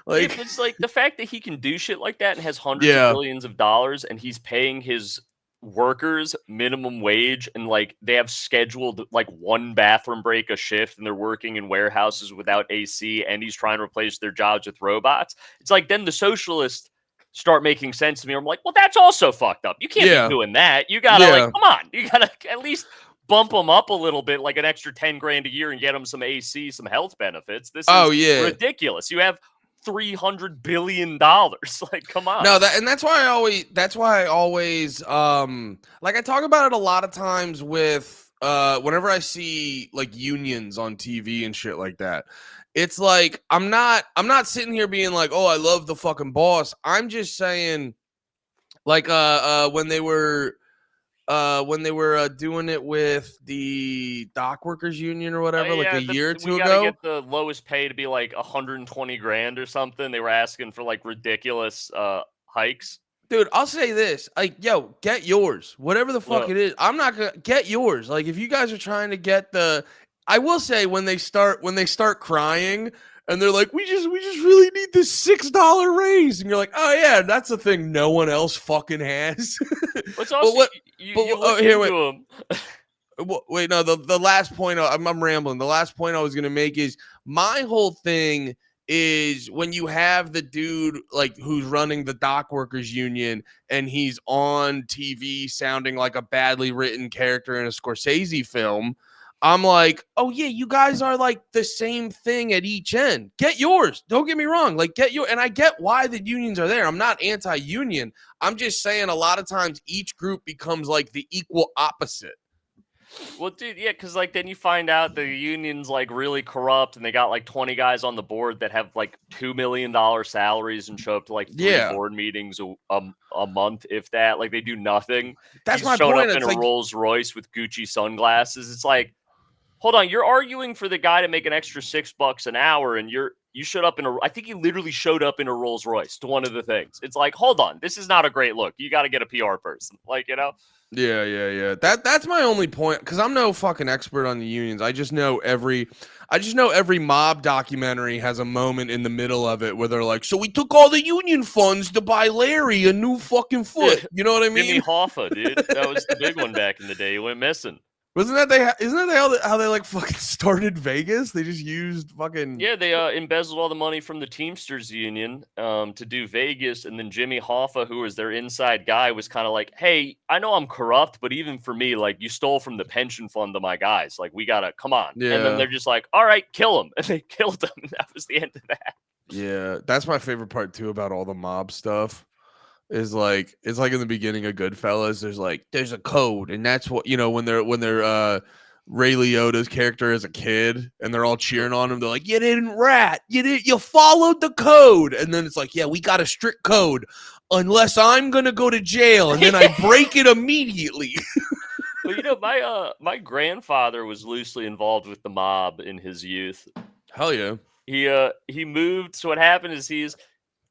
Like, It's like the fact that he can do shit like that and has hundreds of billions of dollars, and he's paying his workers minimum wage, and like they have scheduled like one bathroom break a shift, and they're working in warehouses without AC, and he's trying to replace their jobs with robots. It's like then the socialists start making sense to me. I'm like, well, that's also fucked up. You can't be doing that. You gotta like, come on, you gotta at least bump them up a little bit, like an extra 10 grand a year, and get them some AC, some health benefits. This is ridiculous. You have $300 billion. Like, come on. No, that's why I always like I talk about it a lot of times with whenever I see like unions on TV and shit like that. It's like I'm not sitting here being like, "Oh, I love the fucking boss." I'm just saying like when they were doing it with the dock workers union or whatever, like a year or two ago. We gotta get the lowest pay to be like 120 grand or something. They were asking for like ridiculous hikes. Dude, I'll say this. Like, yo, get yours. Whatever the fuck it is. I'm not gonna get yours. Like, if you guys are trying to get I will say when they start crying and they're like, we just really need this $6 raise. And you're like, oh yeah, that's the thing no one else fucking has. What's also wait, no, the last point I'm rambling. The last point I was gonna make is my whole thing is when you have the dude like who's running the dock workers union and he's on TV sounding like a badly written character in a Scorsese film. I'm like, oh yeah, you guys are like the same thing at each end. Get yours. Don't get me wrong. Like get your, and I get why the unions are there. I'm not anti-union. I'm just saying a lot of times each group becomes like the equal opposite. Well, dude, yeah, because like then you find out the union's like really corrupt, and they got like 20 guys on the board that have like $2 million salaries and show up to like 3 board meetings a month, if that. Like they do nothing. That's my point. Showing up in a Rolls Royce with Gucci sunglasses. It's like, hold on, you're arguing for the guy to make an extra $6 an hour, and you showed up I think he literally showed up in a Rolls Royce to one of the things. It's like, hold on, this is not a great look. You got to get a PR person, like, Yeah. That's my only point, because I'm no fucking expert on the unions. I just know every mob documentary has a moment in the middle of it where they're like, so we took all the union funds to buy Larry a new fucking foot. You know what I mean? Jimmy Hoffa, dude. That was the big one back in the day. He went missing. Isn't that how they like fucking started Vegas? They just used fucking they embezzled all the money from the Teamsters union to do Vegas, and then Jimmy Hoffa, who was their inside guy, was kind of like, hey, I know I'm corrupt, but even for me, like, you stole from the pension fund of my guys, like, we gotta come on. And then they're just like, all right, kill him, and they killed him, and that was the end of that. Yeah, that's my favorite part too about all the mob stuff is like it's like in the beginning of Goodfellas. There's a code, and that's what when they're Ray Liotta's character as a kid, and they're all cheering on him. They're like, "You didn't rat. You followed the code." And then it's like, "Yeah, we got a strict code, unless I'm gonna go to jail, and then I break it immediately." Well, my grandfather was loosely involved with the mob in his youth. Hell yeah. He moved. So what happened is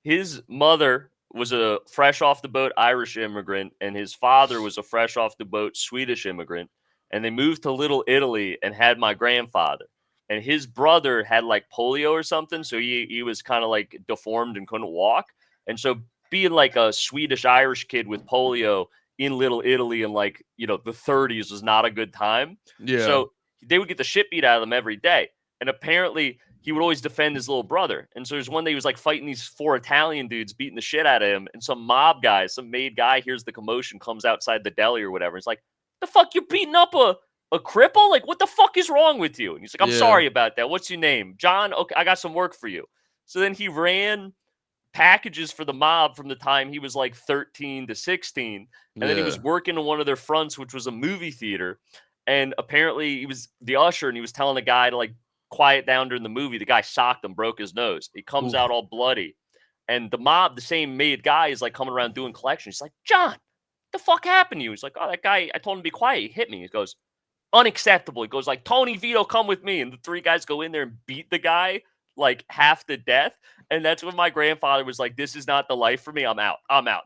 his mother was a fresh off the boat Irish immigrant, and his father was a fresh off the boat Swedish immigrant. And they moved to Little Italy and had my grandfather. And his brother had like polio or something, so he was kind of like deformed and couldn't walk. And so being like a Swedish Irish kid with polio in Little Italy in like the 30s was not a good time. Yeah. So they would get the shit beat out of them every day. And apparently he would always defend his little brother. And so there's one day he was like fighting these 4 Italian dudes, beating the shit out of him. And some mob guy, some made guy hears the commotion, comes outside the deli or whatever. It's like, the fuck, you're beating up a cripple? Like, what the fuck is wrong with you? And he's like, I'm sorry about that. What's your name? John? Okay, I got some work for you. So then he ran packages for the mob from the time he was like 13 to 16. And then he was working in one of their fronts, which was a movie theater. And apparently he was the usher and he was telling the guy to like quiet down during the movie. The guy socked him, broke his nose. He comes out all bloody. And the mob, the same made guy, is like coming around doing collections. He's like, John, what the fuck happened to you? He's like, oh, that guy, I told him to be quiet. He hit me. He goes, unacceptable. He goes like, Tony Vito, come with me. And the 3 guys go in there and beat the guy like half to death. And that's when my grandfather was like, this is not the life for me. I'm out.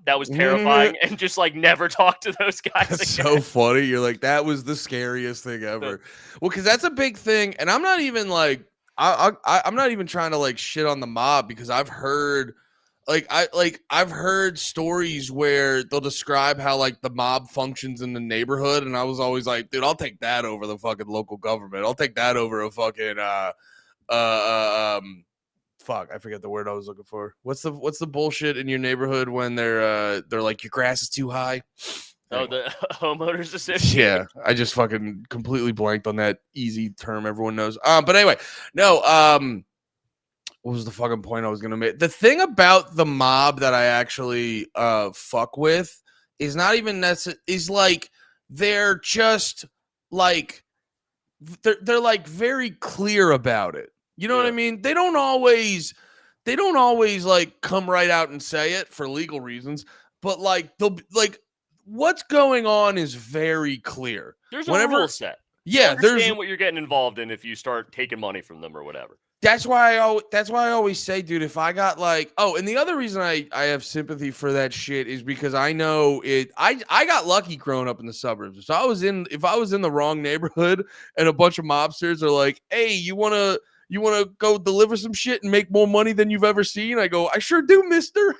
That was terrifying. And just like never talk to those guys That's again. so funny. You're like, that was the scariest thing ever. Well, because that's a big thing. And I'm not even like, I'm not even trying to like shit on the mob, because I've heard I've heard stories where they'll describe how like the mob functions in the neighborhood, and I was always like, dude, I'll take that over the fucking local government. I'll take that over a fucking fuck, I forget the word I was looking for. What's the bullshit in your neighborhood when they're like, your grass is too high? Oh, the homeowners association. Yeah, I just fucking completely blanked on that easy term everyone knows. But anyway, no. What was the fucking point I was gonna make? The thing about the mob that I actually fuck with is not even necessarily, is like they're just like they're like very clear about it. You know what I mean? They don't always like come right out and say it for legal reasons, but like they'll like what's going on is very clear. There's a rule set. Yeah, you understand what you're getting involved in if you start taking money from them or whatever. That's why I always say, dude, if I got like, and the other reason I have sympathy for that shit is because I know it. I got lucky growing up in the suburbs. So if I was in the wrong neighborhood and a bunch of mobsters are like, hey, you wanna go deliver some shit and make more money than you've ever seen? I go, I sure do, mister.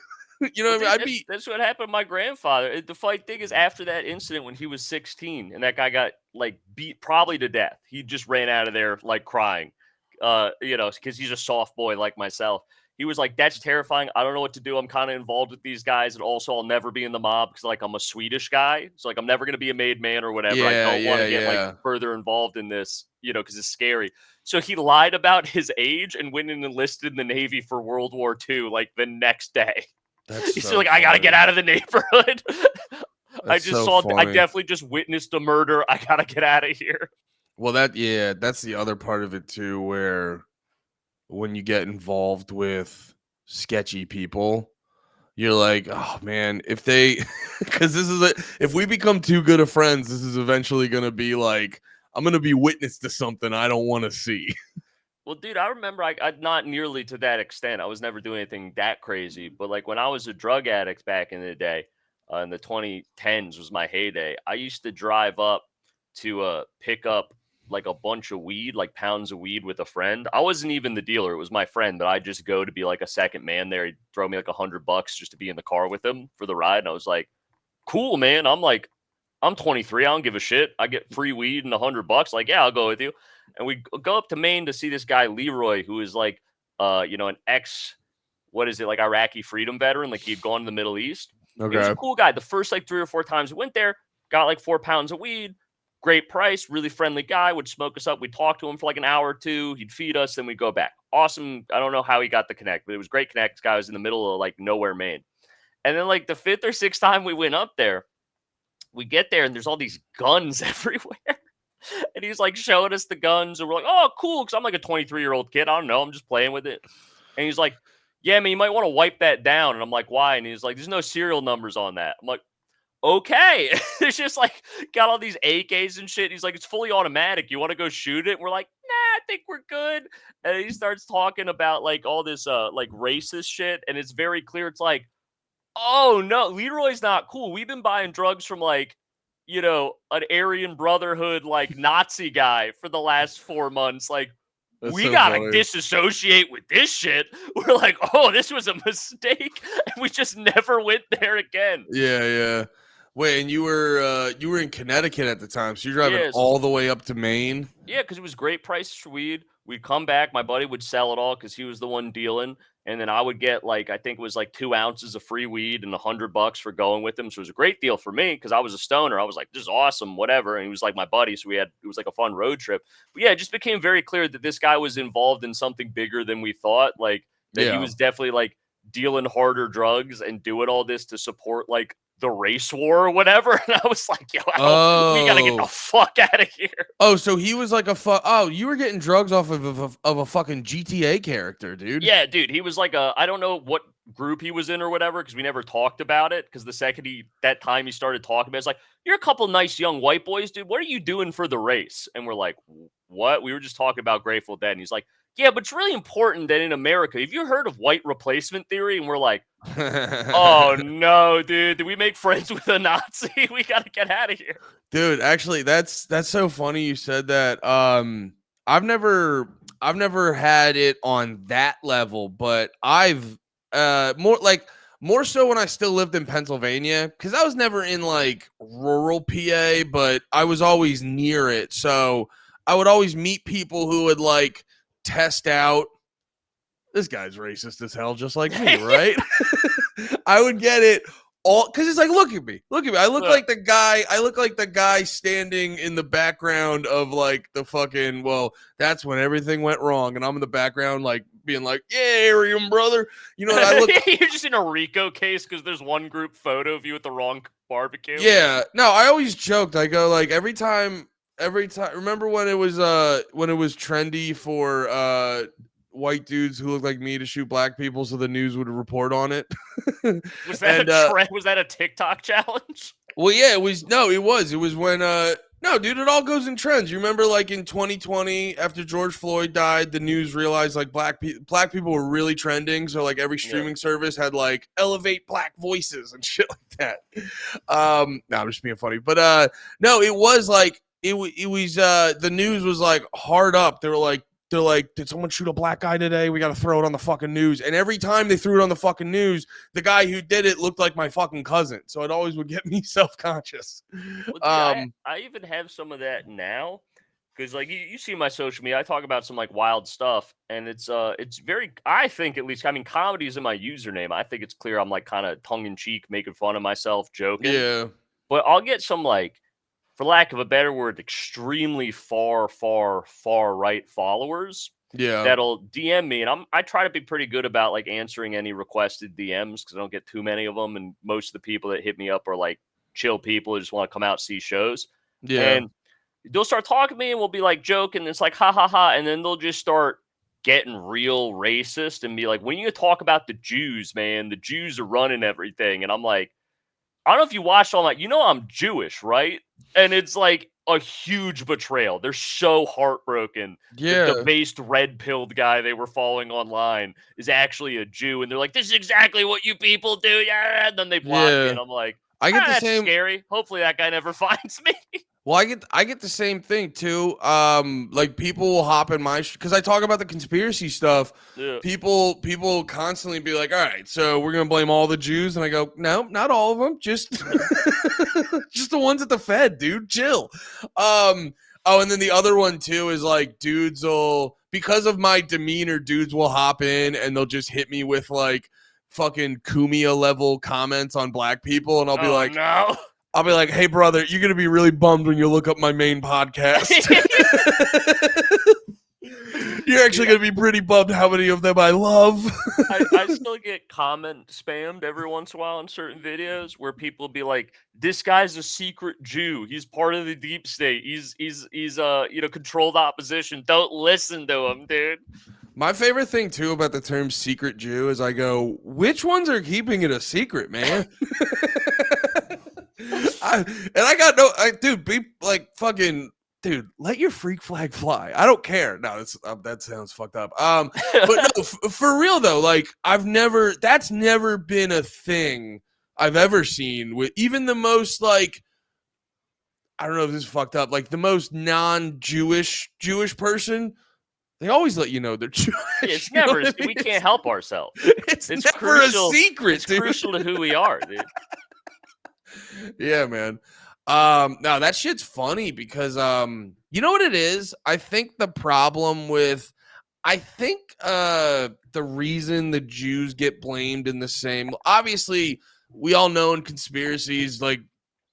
You know what I mean? That's what happened to my grandfather. The funny thing is, after that incident when he was 16 and that guy got like beat probably to death, he just ran out of there like crying. Because he's a soft boy like myself. He was like, that's terrifying. I don't know what to do. I'm kind of involved with these guys. And also, I'll never be in the mob because, like, I'm a Swedish guy. So, like, I'm never going to be a made man or whatever. I don't want to get, like, further involved in this, because it's scary. So he lied about his age and went and enlisted in the Navy for World War II, like, the next day. He's so like, I got to get out of the neighborhood. I definitely just witnessed a murder. I got to get out of here. Well, that's the other part of it too, where when you get involved with sketchy people, you're like, oh man, if we become too good of friends, this is eventually going to be like, I'm going to be witness to something I don't want to see. Well, dude, I remember I not nearly to that extent. I was never doing anything that crazy, but like when I was a drug addict back in the day, in the 2010s was my heyday. I used to drive up to pick up like a bunch of weed, like pounds of weed with a friend. I wasn't even the dealer. It was my friend, but I'd just go to be like a second man there. He'd throw me like $100 just to be in the car with him for the ride. And I was like, cool, man. I'm 23. I don't give a shit. I get free weed and $100. Like, yeah, I'll go with you. And we go up to Maine to see this guy, Leroy, who is like, an like Iraqi freedom veteran. Like he'd gone to the Middle East. Okay. He was a cool guy. The first like 3 or 4 times we went there, got like 4 pounds of weed. Great price, really friendly guy, would smoke us up. We'd talk to him for like an hour or two. He'd feed us, then we'd go back. Awesome. I don't know how he got the connect, but it was great connect. This guy was in the middle of like nowhere, Maine. And then like the 5th or 6th time we went up there, we get there and there's all these guns everywhere. And he's like showing us the guns, and we're like, oh, cool. Cause I'm like a 23-year-old kid. I don't know. I'm just playing with it. And he's like, yeah, man, you might want to wipe that down. And I'm like, why? And he's like, there's no serial numbers on that. I'm like, okay. It's just like got all these AKs and shit. He's like, it's fully automatic. You want to go shoot it? We're like, nah, I think we're good. And he starts talking about like all this like racist shit. And it's very clear. It's like, oh no, Leroy's not cool. We've been buying drugs from like, an Aryan Brotherhood like Nazi guy for the last 4 months. Like, That's we so gotta funny. disassociate with this shit. We're like, oh, this was a mistake, and we just never went there again. Yeah. Wait, and you were in Connecticut at the time, so you're driving all the way up to Maine? Yeah, because it was great prices for weed. We'd come back, my buddy would sell it all because he was the one dealing, and then I would get like I think it was like 2 ounces of free weed and $100 for going with him. So it was a great deal for me because I was a stoner. I was like, this is awesome, whatever. And he was like my buddy, so it was like a fun road trip. But yeah, it just became very clear that this guy was involved in something bigger than we thought. Like that he was definitely like dealing harder drugs and doing all this to support like the race war or whatever. And I was like, yo, we gotta get the fuck out of here. Oh, so he was like you were getting drugs off of a fucking GTA character, dude. Yeah, dude. He was like I don't know what group he was in or whatever, because we never talked about it. Because the second that time he started talking about it, it's like, you're a couple nice young white boys, dude. What are you doing for the race? And we're like, what? We were just talking about Grateful Dead. And he's like, yeah, but it's really important that in America, have you heard of white replacement theory? And we're like, oh no, dude, did we make friends with a Nazi? We gotta get out of here. Dude, actually, that's so funny you said that. I've never had it on that level, but I've more so when I still lived in Pennsylvania, because I was never in like rural PA, but I was always near it. So I would always meet people who would like test out. This guy's racist as hell, just like me, right? I would get it all because it's like, look at me. I look like the guy standing in the background of like the fucking. Well, that's when everything went wrong, and I'm in the background, like being like, "Yeah, Aryan brother." You know what I look? You're just in a RICO case because there's one group photo of you at the wrong barbecue. Yeah, no, I always joked. I go like every time. Remember when it was trendy for white dudes who look like me to shoot black people so the news would report on it? Was that a trend? Was that a TikTok challenge? Well, yeah, it was. No, it was when no, dude, it all goes in trends. You remember like in 2020 after George Floyd died, the news realized like black people were really trending, so like every streaming service had like elevate black voices and shit like that. No, I'm just being funny. But no, it was like it was the news was like hard up. They're like, did someone shoot a black guy today? We got to throw it on the fucking news. And every time they threw it on the fucking news, the guy who did it looked like my fucking cousin. So it always would get me self-conscious. Well, dude, I even have some of that now. Because like you see my social media, I talk about some like wild stuff, and it's very, I think at least, I mean, comedy is in my username. I think it's clear I'm like kind of tongue in cheek, making fun of myself, joking. Yeah. But I'll get some like, for lack of a better word, extremely far right followers. Yeah. That'll DM me, and I try to be pretty good about like answering any requested DMs because I don't get too many of them, and most of the people that hit me up are like chill people who just want to come out see shows. Yeah. And they'll start talking to me, and we'll be like joking. And it's like ha ha ha, and then they'll just start getting real racist and be like, when you talk about the Jews, man, the Jews are running everything, and I'm like, I don't know if you watched all that. You know I'm Jewish, right? And it's like a huge betrayal. They're so heartbroken. Yeah. The debased red-pilled guy they were following online is actually a Jew. And they're like, this is exactly what you people do. Yeah. And then they block me. And I'm like, I get the that's same. Scary. Hopefully that guy never finds me. Well, I get the same thing too. Like people will hop in my because I talk about the conspiracy stuff. Yeah. People constantly be like, "All right, so we're gonna blame all the Jews," and I go, "No, not all of them. Just just the ones at the Fed, dude. Chill." Oh, and then the other one too is like dudes will, because of my demeanor, dudes will hop in and they'll just hit me with like fucking Kumia level comments on black people, and I'll be like, no. I'll be like, hey, brother, you're going to be really bummed when you look up my main podcast. You're actually gonna be pretty bummed how many of them I love. I still get comment spammed every once in a while on certain videos where people be like, "This guy's a secret Jew. He's part of the deep state. He's controlled opposition. Don't listen to him, dude." My favorite thing too about the term secret Jew is I go, which ones are keeping it a secret, man? I got no, dude, be like fucking, dude, let your freak flag fly. I don't care. No, that sounds fucked up. But no, for real though, like that's never been a thing I've ever seen with even the most like, I don't know if this is fucked up, like the most non-Jewish person. They always let you know they're Jewish. It's never. We can't help ourselves. It's never crucial, a secret. It's crucial to who we are, dude. Yeah, man. No, that shit's funny because you know what it is? I think the reason the Jews get blamed in the same, obviously we all know in conspiracies, like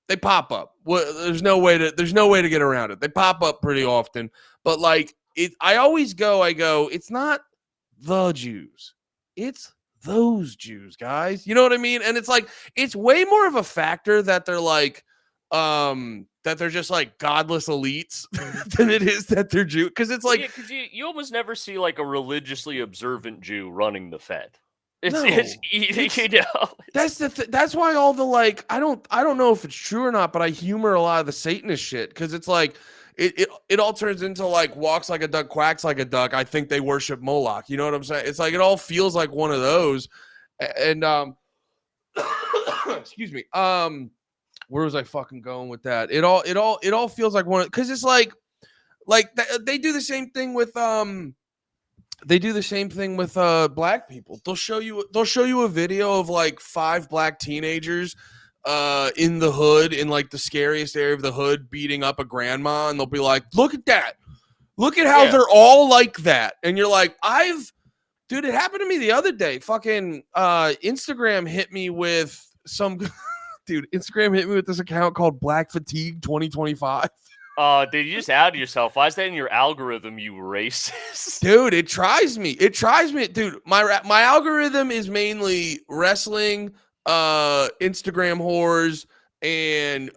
they pop up. There's no way to get around it. They pop up pretty often, but like I go, it's not the Jews. It's those Jews, guys. You know what I mean? And it's like, it's way more of a factor that they're like, that they're just like godless elites than it is that they're Jew. Cause it's like, because you almost never see like a religiously observant Jew running the Fed. It's that's why all the like, I don't know if it's true or not, but I humor a lot of the Satanist shit. Cause it's like, it all turns into like walks like a duck, quacks like a duck. I think they worship Moloch. You know what I'm saying? It's like it all feels like one of those. And excuse me. Where was I fucking going with that? It all feels like one because it's like they do the same thing with black people. They'll show you a video of like 5 black teenagers in the hood, in like the scariest area of the hood, beating up a grandma, and they'll be like, look at that. Look at how they're all like that. And you're like, dude, it happened to me the other day. Fucking Instagram hit me with this account called Black Fatigue 2025. Dude, you just outed yourself. Why is that in your algorithm, you racist? Dude, it tries me. Dude, my algorithm is mainly wrestling, Instagram whores, and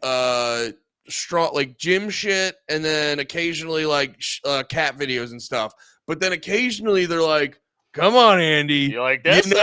strong like gym shit, and then occasionally like cat videos and stuff. But then occasionally they're like, "Come on, Andy, you like this? You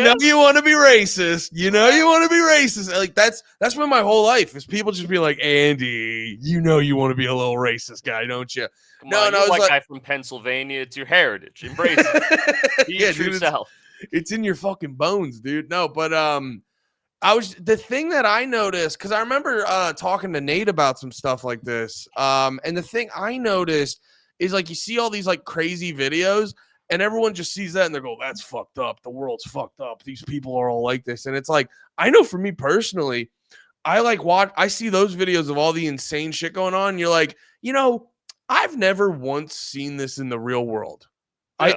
know you want to be racist. You know you want to be racist." Like that's been my whole life is people just be like, "Andy, you know you want to be a little racist guy, don't you?" You're white guy from Pennsylvania. It's your heritage. Embrace it. Be your true self. It's in your fucking bones, dude. No, but the thing that I noticed, because I remember talking to Nate about some stuff like this. And the thing I noticed is like you see all these like crazy videos, and everyone just sees that and they go, "That's fucked up. The world's fucked up. These people are all like this." And it's like, I know for me personally, I see those videos of all the insane shit going on. And you're like, I've never once seen this in the real world. Yeah.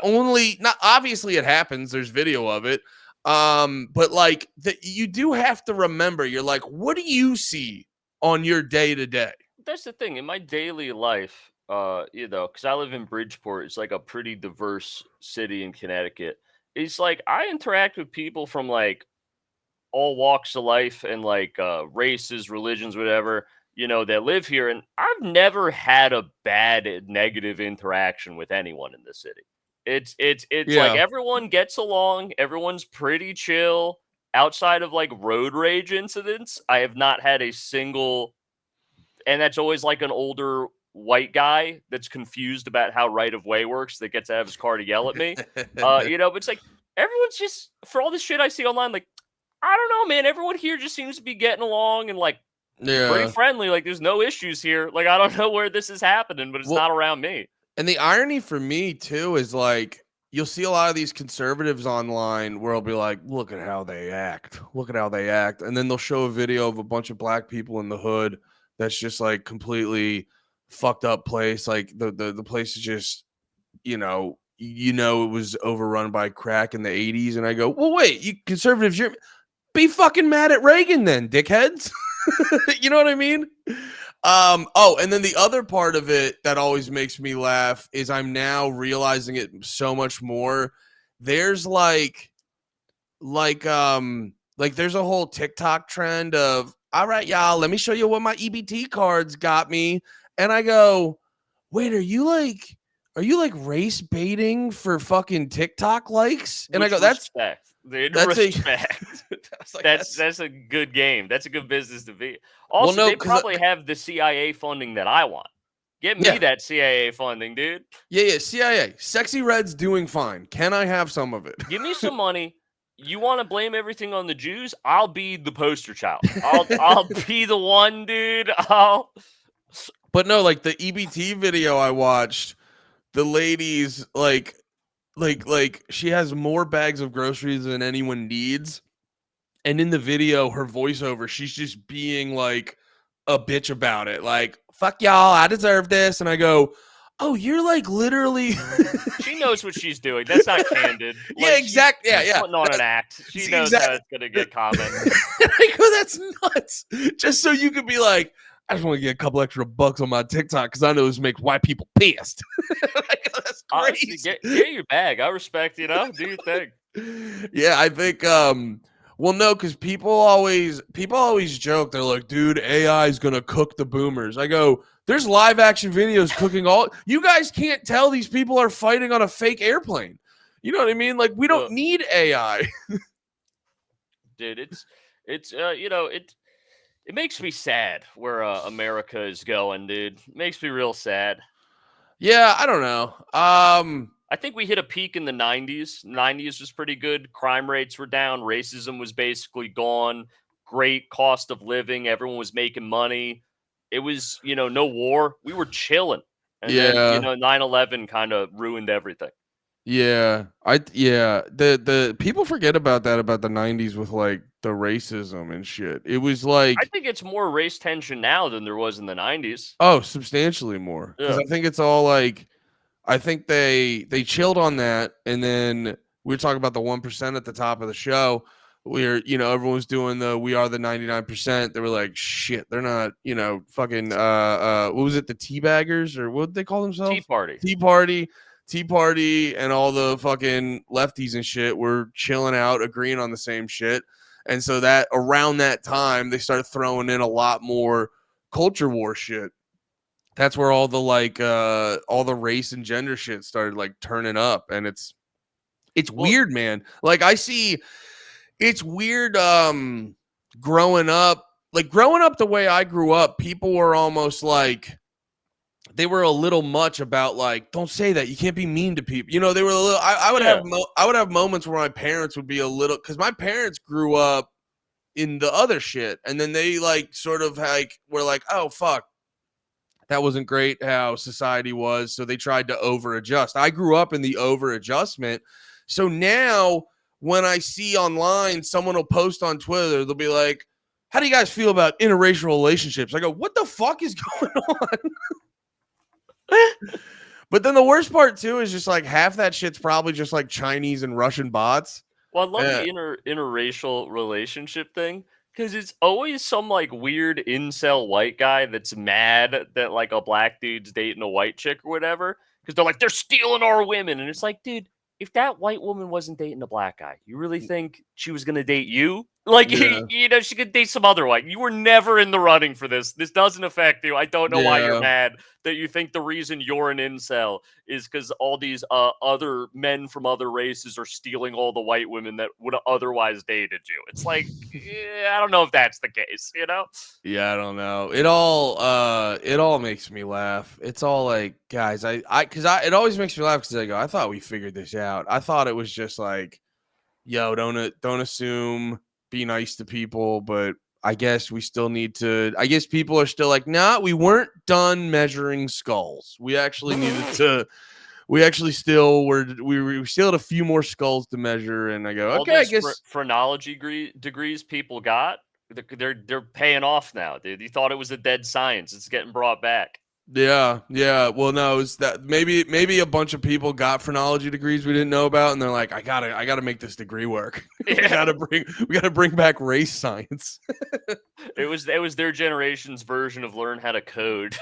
Obviously it happens. There's video of it. But like you do have to remember, you're like, what do you see on your day to day? That's the thing in my daily life, because I live in Bridgeport. It's like a pretty diverse city in Connecticut. It's like I interact with people from like all walks of life and like races, religions, whatever, that live here. And I've never had a bad negative interaction with anyone in the city. It's like everyone gets along. Everyone's pretty chill. Outside of like road rage incidents, I have not had a single, and that's always like an older white guy that's confused about how right of way works that gets out of his car to yell at me. But it's like everyone's just, for all this shit I see online, like, I don't know, man. Everyone here just seems to be getting along and like pretty friendly. Like there's no issues here. Like I don't know where this is happening, but it's not around me. And the irony for me too is like you'll see a lot of these conservatives online where I'll be like, look at how they act. And then they'll show a video of a bunch of black people in the hood that's just like completely fucked up place. Like the place is just, it was overrun by crack in the 80s. And I go, well, wait, you conservatives, be fucking mad at Reagan then, dickheads. You know what I mean? Oh, and then the other part of it that always makes me laugh is I'm now realizing it so much more. There's like there's a whole TikTok trend of, all right, y'all, let me show you what my EBT cards got me. And I go, wait, are you like race baiting for fucking TikTok likes? And I Which go, that's respect, dude. that's a Respect. like, That's a good game. That's a good business to be. well, Also, no, they because probably have the CIA funding that I want. Get me yeah, that CIA funding, dude. yeah, CIA, Sexy Red's doing fine. Can I have some of it? Give me some money. You want to blame everything on the Jews? I'll be the poster child. I'll be the one, dude. But no, like the EBT video I watched, the lady's like she has more bags of groceries than anyone needs. And in the video, her voiceover, she's just being like a bitch about it. Like, fuck y'all, I deserve this. And I go, oh, you're like literally She knows what she's doing. That's not candid. Yeah, Like exactly. Yeah, she's yeah. putting on an act. She See, knows how exactly. it's gonna get commented. I go, that's nuts. Just so you could be like, I just want to get a couple extra bucks on my TikTok because I know this makes white people pissed. I go, that's Honestly, crazy. get your bag. I respect, do your thing. Yeah, I think well no, because people always joke, they're like, dude, AI is gonna cook the boomers. I go, there's live action videos cooking all you guys can't tell these people are fighting on a fake airplane. You know what I mean? Like, we don't need AI. Dude, it's it makes me sad where America is going, dude. It makes me real sad. Yeah, I don't know. I think we hit a peak in the 90s. 90s was pretty good. Crime rates were down. Racism was basically gone. Great cost of living. Everyone was making money. It was, no war. We were chilling. And then, Yeah. 9/11 kind of ruined everything. Yeah. The people forget about that, about the 90s with like the racism and shit. It was like, I think it's more race tension now than there was in the 90s. oh, substantially more. Because Yeah. I think it's all like, I think they chilled on that, and then we were talking about the 1% at the top of the show. Where everyone was doing the "We Are the 99%." They were like, "Shit, they're not." Fucking what was it? The teabaggers, or what did they call themselves? Tea Party. Tea Party, and all the fucking lefties and shit were chilling out, agreeing on the same shit. And so that around that time, they started throwing in a lot more culture war shit. That's where all the all the race and gender shit started like turning up, and it's weird, man. Like, it's weird growing up the way I grew up. People were almost like, they were a little much about like, don't say that, you can't be mean to people. They were a little, I would have moments where my parents would be a little, because my parents grew up in the other shit, and then they like sort of like were like, oh fuck, that wasn't great how society was, so they tried to over adjust. I grew up in the over adjustment, so now when I see online someone will post on Twitter, they'll be like, how do you guys feel about interracial relationships? I go, what the fuck is going on? But then the worst part too is just like half that shit's probably just like Chinese and Russian bots. Well, I love the interracial relationship thing, because it's always some like weird incel white guy that's mad that like a black dude's dating a white chick or whatever, because they're like, they're stealing our women. And it's like, dude, if that white woman wasn't dating a black guy, you really think she was going to date you? Like, Yeah. she could date some other white. You were never in the running for this. This doesn't affect you. I don't know why you're mad that you think the reason you're an incel is because all these other men from other races are stealing all the white women that would have otherwise dated you. It's like, I don't know if that's the case, Yeah, I don't know. It all makes me laugh. It's all like, guys, it always makes me laugh because I go, I thought we figured this out. I thought it was just like, yo, don't assume, be nice to people, but I guess we still need to. I guess people are still like, nah, we weren't done measuring skulls. We actually needed to. We actually still we still had a few more skulls to measure, and I go, all okay, I those guess phrenology degrees people got, they're paying off now, dude. You thought it was a dead science. It's getting brought back. Yeah, yeah. Well, no, it's that maybe a bunch of people got phrenology degrees we didn't know about, and they're like, I gotta make this degree work. Yeah. We gotta bring back race science. It was their generation's version of learn how to code.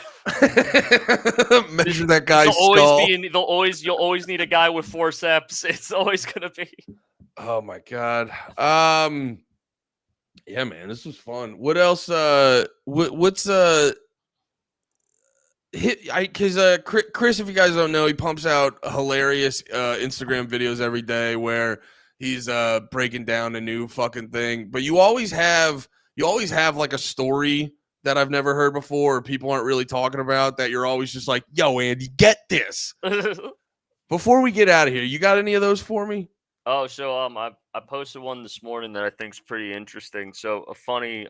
Measure that This will guy's always be skull. in you'll always need a guy with forceps. It's always gonna be. Oh my god. Yeah, man, this was fun. What else? What's hit I because Chris, if you guys don't know, he pumps out hilarious Instagram videos every day where he's breaking down a new fucking thing. But you always have like a story that I've never heard before, or people aren't really talking about, that you're always just like, yo, Andy, get this. Before we get out of here, you got any of those for me? Oh, so I posted one this morning that I think's pretty interesting. So a funny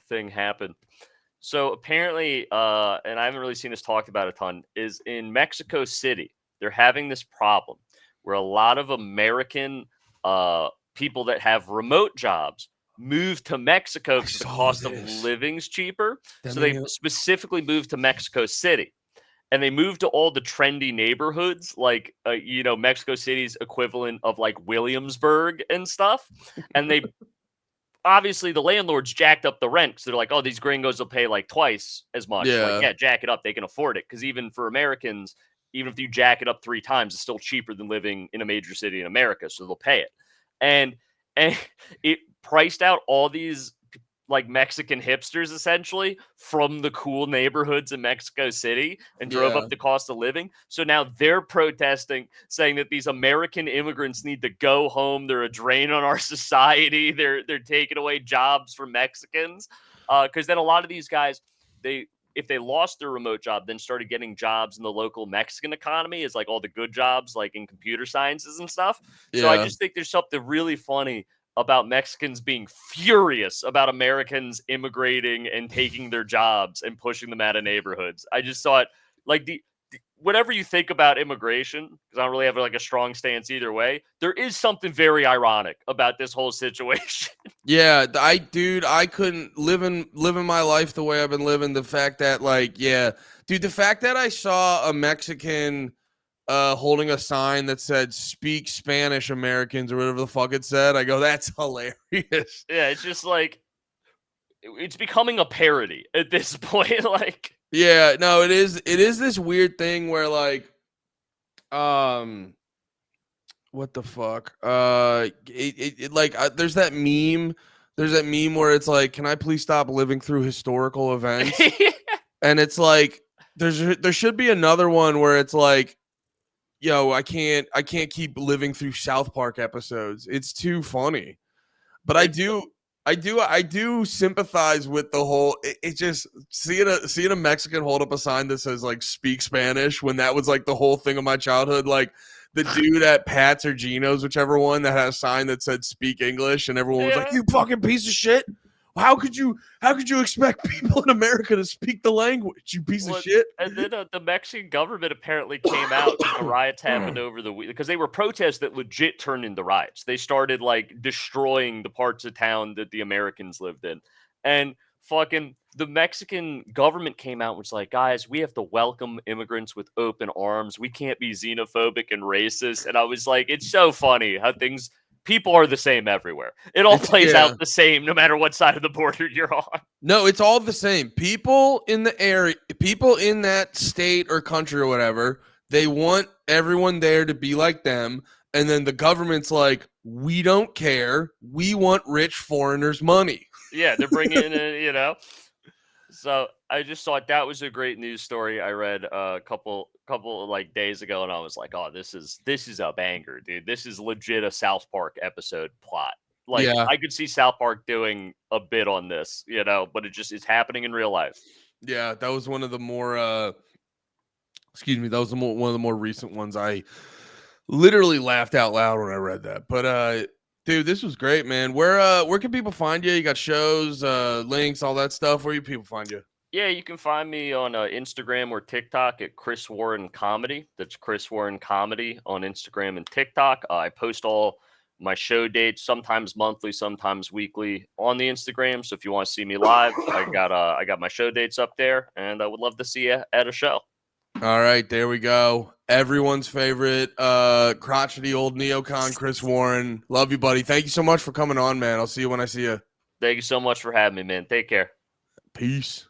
thing happened. So apparently, and I haven't really seen this talked about a ton, is in Mexico City, they're having this problem where a lot of American people that have remote jobs move to Mexico I because the saw cost of this. living's cheaper. That So made they me specifically moved to Mexico City. And they moved to all the trendy neighborhoods, like Mexico City's equivalent of like Williamsburg and stuff. And they obviously the landlords jacked up the rent because they're like, oh, these gringos will pay like twice as much. Like, yeah. yeah, jack it up. They can afford it. Because even for Americans, even if you jack it up 3 times, it's still cheaper than living in a major city in America. So they'll pay it. And and it priced out all these like Mexican hipsters essentially from the cool neighborhoods in Mexico City and drove Yeah. up the cost of living. So now they're protesting, saying that these American immigrants need to go home. They're a drain on our society. They're taking away jobs from Mexicans. Because then a lot of these guys, they if they lost their remote job, then started getting jobs in the local Mexican economy, is like all the good jobs, like in computer sciences and stuff. So I Yeah. just think there's something really funny about Mexicans being furious about Americans immigrating and taking their jobs and pushing them out of neighborhoods. I just thought, like whatever you think about immigration, because I don't really have like a strong stance either way. There is something very ironic about this whole situation. Yeah, dude, I couldn't living my life the way I've been living. The fact that, like, yeah, dude, the fact that I saw a Mexican holding a sign that said "Speak Spanish, Americans" or whatever the fuck it said, I go, that's hilarious. Yeah, it's just like it's becoming a parody at this point. Like, Yeah, no, it is this weird thing where, like, um what the fuck? Like, there's that meme where it's like, can I please stop living through historical events? And it's like there should be another one where it's like, yo, I can't keep living through South Park episodes. It's too funny. But I it's do I do sympathize with the whole it just seeing a Mexican hold up a sign that says like speak Spanish when that was like the whole thing of my childhood. Like the dude at Pat's or Geno's, whichever one, that had a sign that said speak English, and everyone was like, yeah. you fucking piece of shit. How could you expect people in America to speak the language, you piece of Well, shit? and then the Mexican government apparently came out because the riots happened over the week because they were protests that legit turned into riots. They started like destroying the parts of town that the Americans lived in, and fucking the Mexican government came out and was like, guys, we have to welcome immigrants with open arms. We can't be xenophobic and racist. And I was like, it's so funny how people are the same everywhere. It all It's plays out yeah. the same no matter what side of the border you're on. No, it's all the same. People in the area, people in that state or country or whatever, they want everyone there to be like them. And then the government's like, we don't care. We want rich foreigners' money. Yeah, they're bringing in. So I just thought that was a great news story I read a couple like days ago, and I was like, oh, this is a banger, dude. This is legit a South Park episode plot. Like Yeah. I could see South Park doing a bit on this, but it just is happening in real life. Yeah. That was one of the more, excuse me, that was one of the more recent ones. I literally laughed out loud when I read that. But, dude, this was great, man. Where can people find you? You got shows, links, all that stuff. Where do people find you? Yeah, you can find me on Instagram or TikTok at Chris Warren Comedy. That's Chris Warren Comedy on Instagram and TikTok. I post all my show dates, sometimes monthly, sometimes weekly on the Instagram. So if you want to see me live, I got my show dates up there, and I would love to see you at a show. All right, there we go. Everyone's favorite crotchety old neocon, Chris Warren. Love you, buddy. Thank you so much for coming on, man. I'll see you when I see you. Thank you so much for having me, man. Take care. Peace.